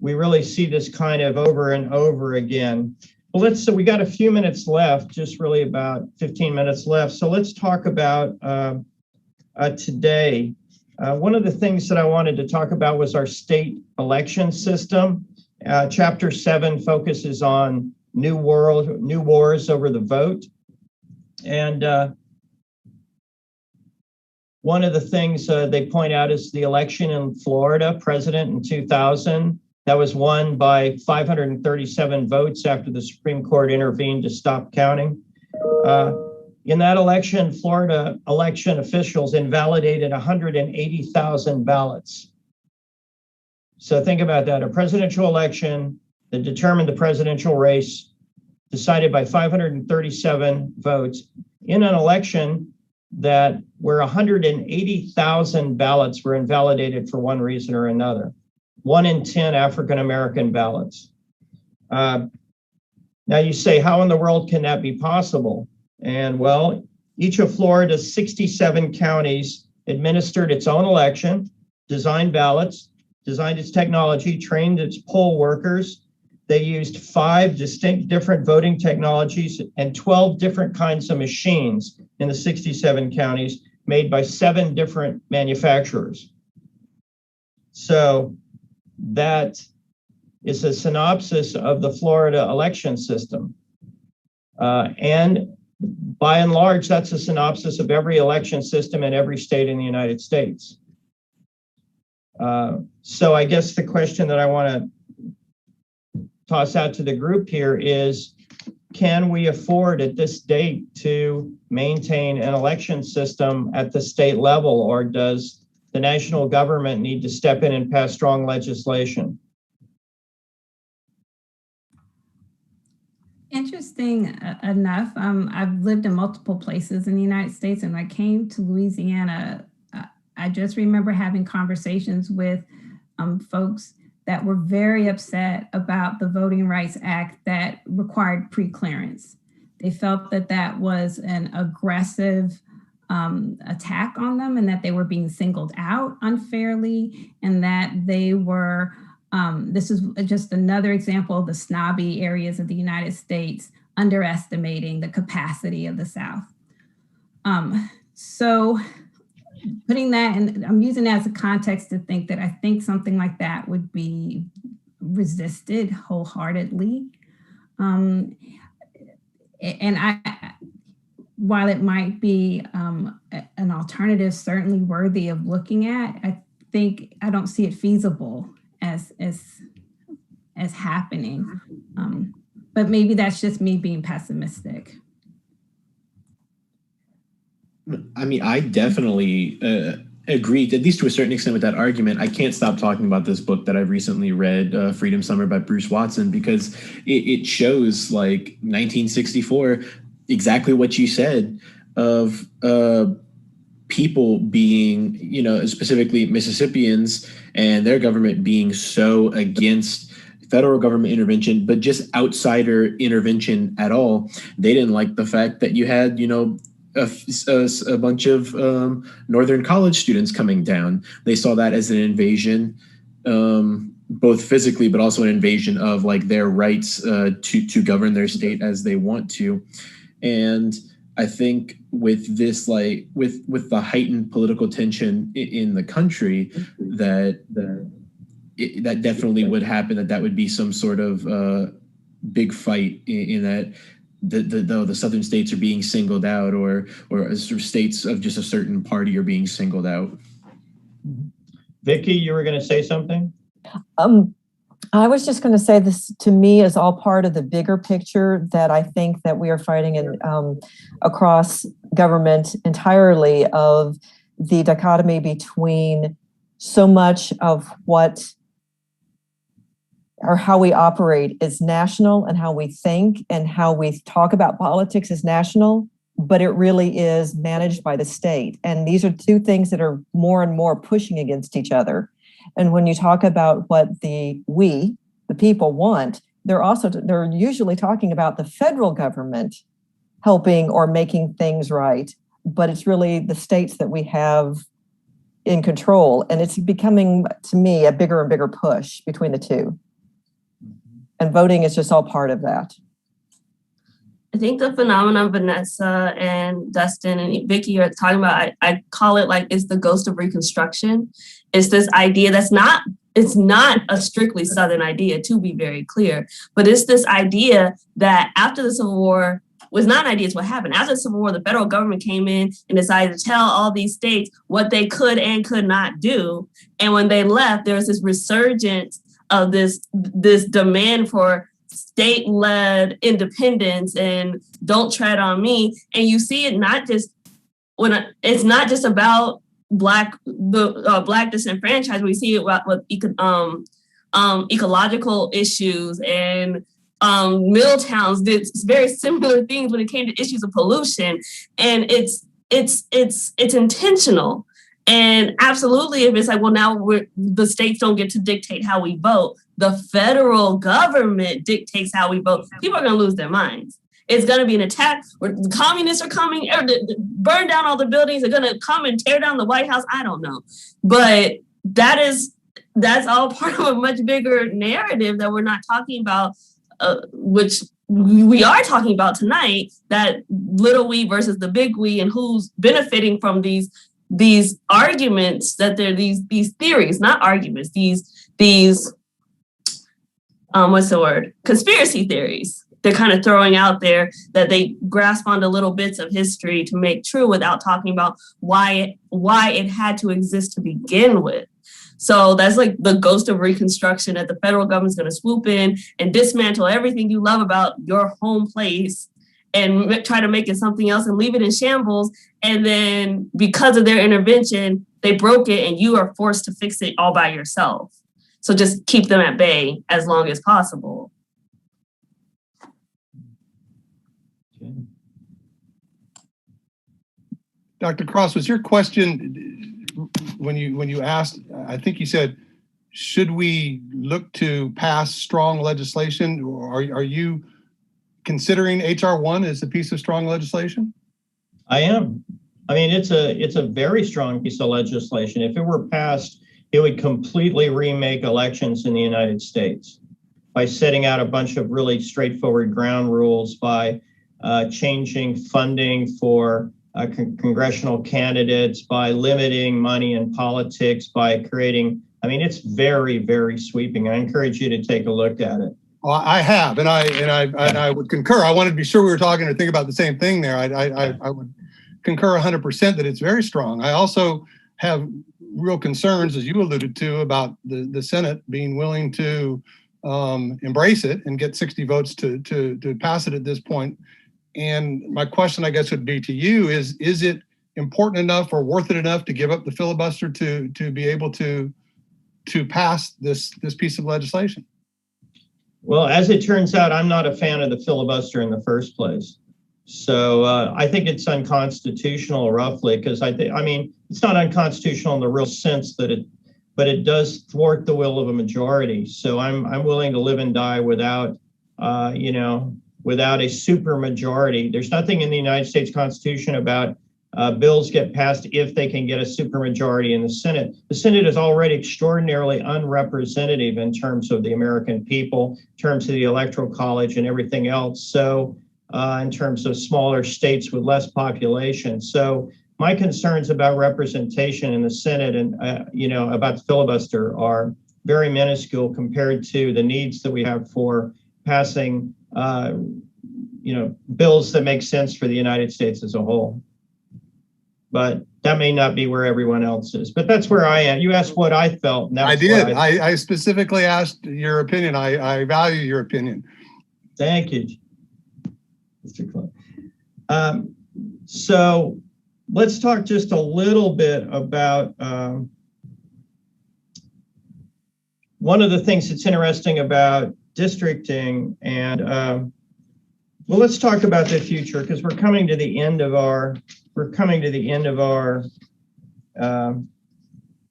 Speaker 2: we really see this kind of over and over again. Well, so we got a few minutes left, just really about 15 minutes left. So let's talk about today. One of the things that I wanted to talk about was our state election system. Chapter 7 focuses on new wars over the vote. And one of the things they point out is the election in Florida, president in 2000. That was won by 537 votes after the Supreme Court intervened to stop counting. In that election, Florida election officials invalidated 180,000 ballots. So think about that, a presidential election that determined the presidential race decided by 537 votes in an election that where 180,000 ballots were invalidated for one reason or another. 1 in 10 African-American ballots. Now you say, how in the world can that be possible? And well, each of Florida's 67 counties administered its own election, designed ballots, designed its technology, trained its poll workers. They used 5 distinct different voting technologies and 12 different kinds of machines in the 67 counties made by 7 different manufacturers. So that is a synopsis of the Florida election system. And by and large, that's a synopsis of every election system in every state in the United States. So I guess the question that I want to toss out to the group here is, can we afford at this date to maintain an election system at the state level, or does the national government need to step in and pass strong legislation?
Speaker 6: interesting enough. I've lived in multiple places in the United States, and when I came to Louisiana, I just remember having conversations with folks that were very upset about the Voting Rights Act that required pre-clearance. They felt that that was an aggressive attack on them, and that they were being singled out unfairly, and that they were, this is just another example of the snobby areas of the United States underestimating the capacity of the South. So putting that, and I'm using that as a context to think that I think something like that would be resisted wholeheartedly. And while it might be an alternative certainly worthy of looking at, I don't see it feasible as happening. But maybe that's just me being pessimistic.
Speaker 7: I mean, I definitely agree, at least to a certain extent, with that argument. I can't stop talking about this book that I've recently read, Freedom Summer by Bruce Watson, because it shows, like, 1964, exactly what you said, of people being, specifically Mississippians and their government being so against federal government intervention, but just outsider intervention at all. They didn't like the fact that you had, a bunch of Northern college students coming down. They saw that as an invasion, both physically, but also an invasion of, like, their rights to govern their state as they want to. And I think with this, like, with the heightened political tension in the country, that definitely would happen. That would be some sort of big fight in that. The southern states are being singled out, or sort of states of just a certain party are being singled out.
Speaker 2: Vicki, you were going to say something?
Speaker 4: I was just going to say this, to me, is all part of the bigger picture that I think that we are fighting in across government entirely, of the dichotomy between so much of what or how we operate is national, and how we think and how we talk about politics is national, but it really is managed by the state. And these are two things that are more and more pushing against each other. And when you talk about what the people want, they're usually talking about the federal government helping or making things right, but it's really the states that we have in control. And it's becoming, to me, a bigger and bigger push between the two. And voting is just all part of that.
Speaker 1: I think the phenomenon Vanessa and Dustin and Vicki are talking about, I call it, like, it's the ghost of Reconstruction. It's this idea it's not a strictly Southern idea, to be very clear, but it's this idea that after the Civil War, was not an idea, it's what happened. After the Civil War, the federal government came in and decided to tell all these states what they could and could not do. And when they left, there was this resurgence of this demand for state-led independence and don't tread on me. And you see it not just it's not just about Black disenfranchisement. We see it with ecological issues, and mill towns did very similar things when it came to issues of pollution. And it's intentional. And absolutely, if it's like, well, now the states don't get to dictate how we vote, the federal government dictates how we vote, people are going to lose their minds. It's going to be an attack where the communists are coming, burn down all the buildings, they're going to come and tear down the White House. I don't know. But that's all part of a much bigger narrative that we're not talking about, which we are talking about tonight, that little we versus the big we, and who's benefiting from these arguments, that they're these theories, not arguments, these what's the word? Conspiracy theories. They're kind of throwing out there that they grasp onto little bits of history to make true without talking about why it had to exist to begin with. So that's like the ghost of Reconstruction, that the federal government's going to swoop in and dismantle everything you love about your home place and try to make it something else and leave it in shambles. And then because of their intervention, they broke it and you are forced to fix it all by yourself. So just keep them at bay as long as possible.
Speaker 5: Dr. Cross, was your question when you asked, I think you said, should we look to pass strong legislation? Or are you considering HR 1 as a piece of strong legislation?
Speaker 2: I am. I mean, it's a very strong piece of legislation. If it were passed, it would completely remake elections in the United States by setting out a bunch of really straightforward ground rules, by changing funding for congressional candidates, by limiting money in politics, by creating, I mean, it's very, very sweeping. I encourage you to take a look at it.
Speaker 5: Well, I have, and I would concur. I wanted to be sure we were talking or think about the same thing there. I would concur 100% that it's very strong. I also have real concerns, as you alluded to, about the Senate being willing to embrace it and get 60 votes to pass it at this point. And my question, I guess, would be to you is it important enough or worth it enough to give up the filibuster to be able to pass this piece of legislation?
Speaker 2: Well, as it turns out, I'm not a fan of the filibuster in the first place. So I think it's unconstitutional, roughly, because I mean, it's not unconstitutional in the real sense that but it does thwart the will of a majority. So I'm willing to live and die without, without a super majority. There's nothing in the United States Constitution about bills get passed if they can get a supermajority in the Senate. The Senate is already extraordinarily unrepresentative in terms of the American people, in terms of the Electoral College and everything else. So in terms of smaller states with less population. So my concerns about representation in the Senate and, about the filibuster are very minuscule compared to the needs that we have for passing, bills that make sense for the United States as a whole. But that may not be where everyone else is. But that's where I am. You asked what I felt. And
Speaker 5: I did. I specifically asked your opinion. I value your opinion.
Speaker 2: Thank you, Mr. Clark. So let's talk just a little bit about one of the things that's interesting about districting. And well, let's talk about the future, because we're coming to the end of our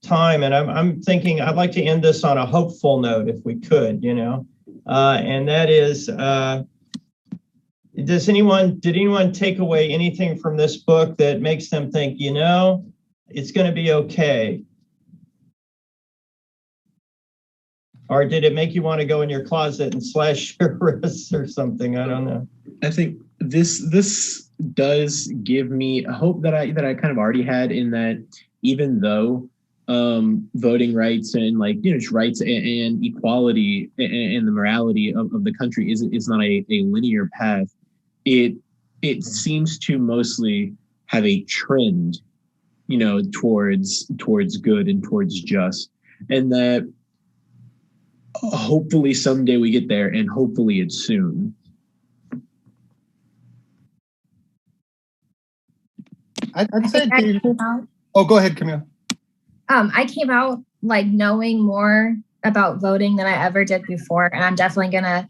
Speaker 2: time, and I'm thinking I'd like to end this on a hopeful note, if we could, and that is, did anyone take away anything from this book that makes them think, it's going to be okay? Or did it make you want to go in your closet and slash your wrists or something? I don't know.
Speaker 7: I think this does give me a hope that I kind of already had, in that even though voting rights and rights and equality and the morality of the country is not a linear path, it seems to mostly have a trend, towards good and towards just, and that hopefully someday we get there, and hopefully it's soon.
Speaker 5: I'd say, oh, go ahead, Camille.
Speaker 9: I came out knowing more about voting than I ever did before, and I'm definitely going to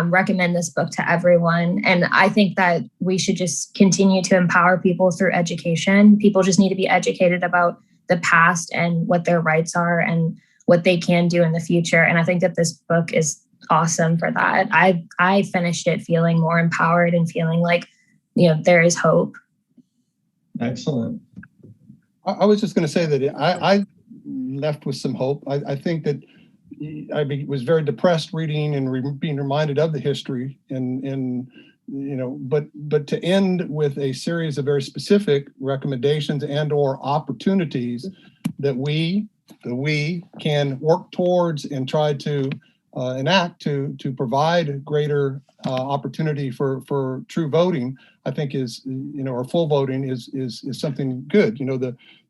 Speaker 9: recommend this book to everyone. And I think that we should just continue to empower people through education. People just need to be educated about the past and what their rights are and what they can do in the future. And I think that this book is awesome for that. I finished it feeling more empowered and feeling like, there is hope.
Speaker 2: Excellent.
Speaker 5: I was just going to say that I left with some hope. I think that I was very depressed reading and being reminded of the history, but to end with a series of very specific recommendations and or opportunities that we can work towards and try to enact to provide greater opportunity for true voting, I think is, or full voting is something good.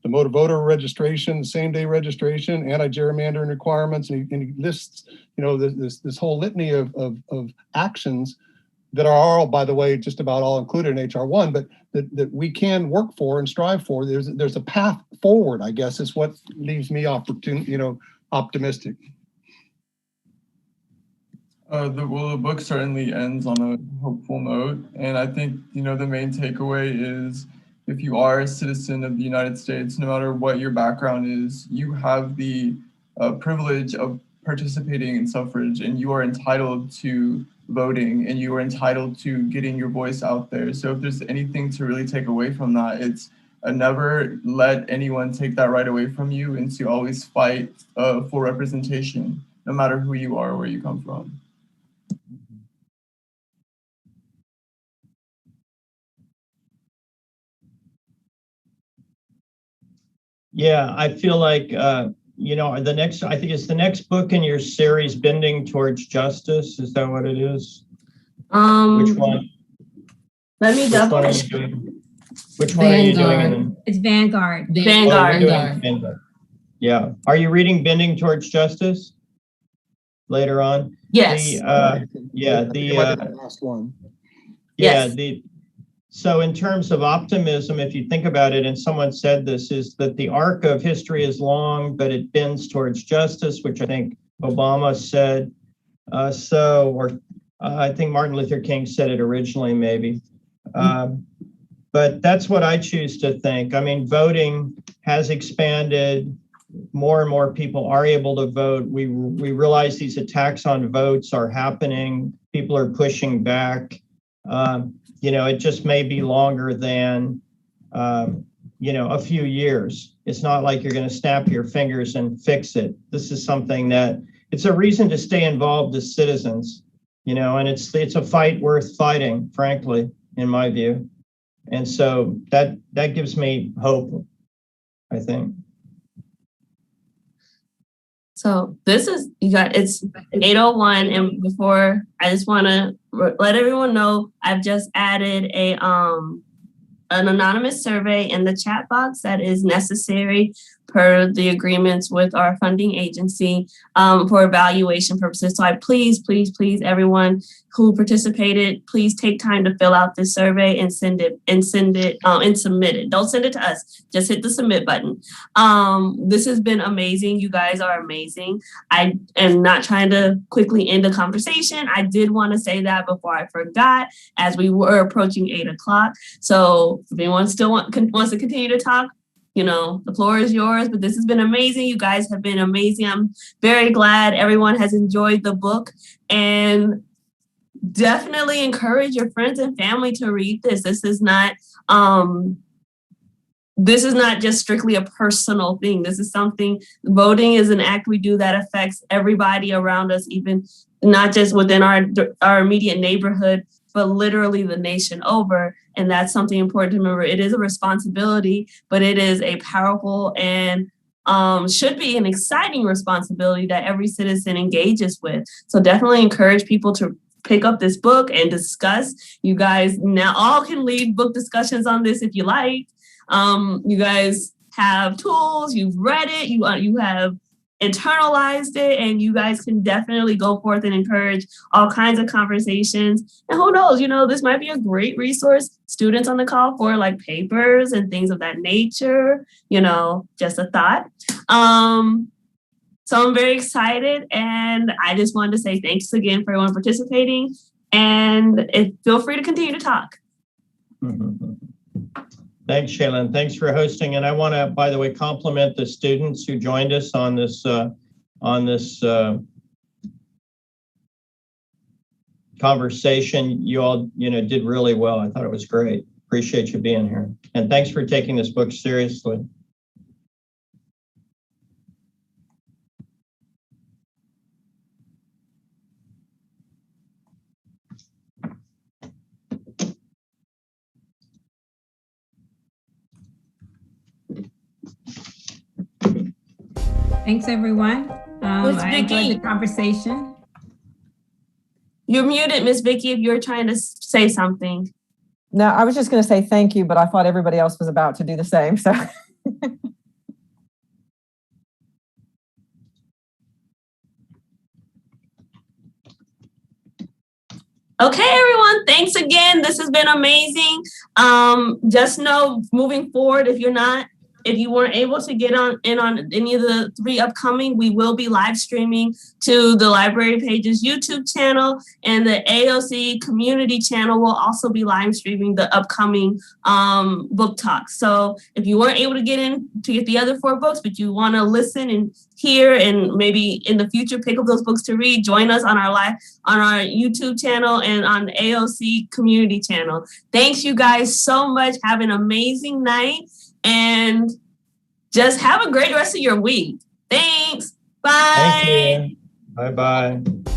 Speaker 5: The motor voter registration, same day registration, anti-gerrymandering requirements, and he lists, this whole litany of actions that are all, by the way, just about all included in HR 1, but that we can work for and strive for. There's a path forward, I guess, is what leaves me optimistic.
Speaker 3: The book certainly ends on a hopeful note, and I think the main takeaway is if you are a citizen of the United States, no matter what your background is, you have the privilege of participating in suffrage, and you are entitled to voting, and you are entitled to getting your voice out there. So if there's anything to really take away from that, it's never let anyone take that right away from you, and to always fight for representation, no matter who you are or where you come from.
Speaker 2: Yeah, I feel like, I think it's the next book in your series, Bending Towards Justice. Is that what it is? Which one?
Speaker 1: Let me double.
Speaker 2: Which one are you doing?
Speaker 6: It's Vanguard.
Speaker 2: Vanguard. Yeah. Are you reading Bending Towards Justice later on?
Speaker 1: Yes.
Speaker 5: The last one.
Speaker 2: Yeah. So in terms of optimism, if you think about it, and someone said this, is that the arc of history is long, but it bends towards justice, which I think Obama said. I think Martin Luther King said it originally, maybe. But that's what I choose to think. I mean, voting has expanded. More and more people are able to vote. We realize these attacks on votes are happening. People are pushing back. It just may be longer than, a few years. It's not like you're going to snap your fingers and fix it. This is something that it's a reason to stay involved as citizens, and it's a fight worth fighting, frankly, in my view. And so that gives me hope, I think.
Speaker 1: So this is, it's 8:01, and before, I just want to let everyone know I've just added an anonymous survey in the chat box that is necessary per the agreements with our funding agency for evaluation purposes. So please, everyone who participated, please take time to fill out this survey and submit it. Don't send it to us. Just hit the submit button. This has been amazing. You guys are amazing. I am not trying to quickly end the conversation. I did want to say that before I forgot, as we were approaching 8 o'clock. So if anyone still wants to continue to talk, the floor is yours, but this has been amazing. You guys have been amazing. I'm very glad everyone has enjoyed the book, and definitely encourage your friends and family to read this. This is not just strictly a personal thing. This is something, voting is an act we do that affects everybody around us, even not just within our immediate neighborhood, but literally the nation over. And that's something important to remember. It is a responsibility, but it is a powerful and should be an exciting responsibility that every citizen engages with. So definitely encourage people to pick up this book and discuss. You guys now all can lead book discussions on this if you like. You guys have tools, you've read it, you have internalized it, and you guys can definitely go forth and encourage all kinds of conversations. And who knows, this might be a great resource, students on the call, for like papers and things of that nature, just a thought. So I'm very excited, and I just wanted to say thanks again for everyone participating, and feel free to continue to talk.
Speaker 2: Thanks, Shaylin. Thanks for hosting. And I want to, by the way, compliment the students who joined us on this conversation. You all, did really well. I thought it was great. Appreciate you being here. And thanks for taking this book seriously.
Speaker 6: Thanks, everyone. I enjoyed the conversation.
Speaker 1: You're muted, Miss Vicky, if you're trying to say something.
Speaker 4: No, I was just going to say thank you, but I thought everybody else was about to do the same. So.
Speaker 1: Okay, everyone, thanks again. This has been amazing. Just know, moving forward, if you're not if you weren't able to get in on any of the 3 upcoming, we will be live streaming to the library page's YouTube channel, and the AOC community channel will also be live streaming the upcoming book talks. So if you weren't able to get the other 4 books, but you want to listen and hear and maybe in the future pick up those books to read, join us on our YouTube channel and on the AOC community channel. Thanks you guys so much. Have an amazing night and just have a great rest of your week. Thanks. Bye.
Speaker 2: Thank you. Bye-bye.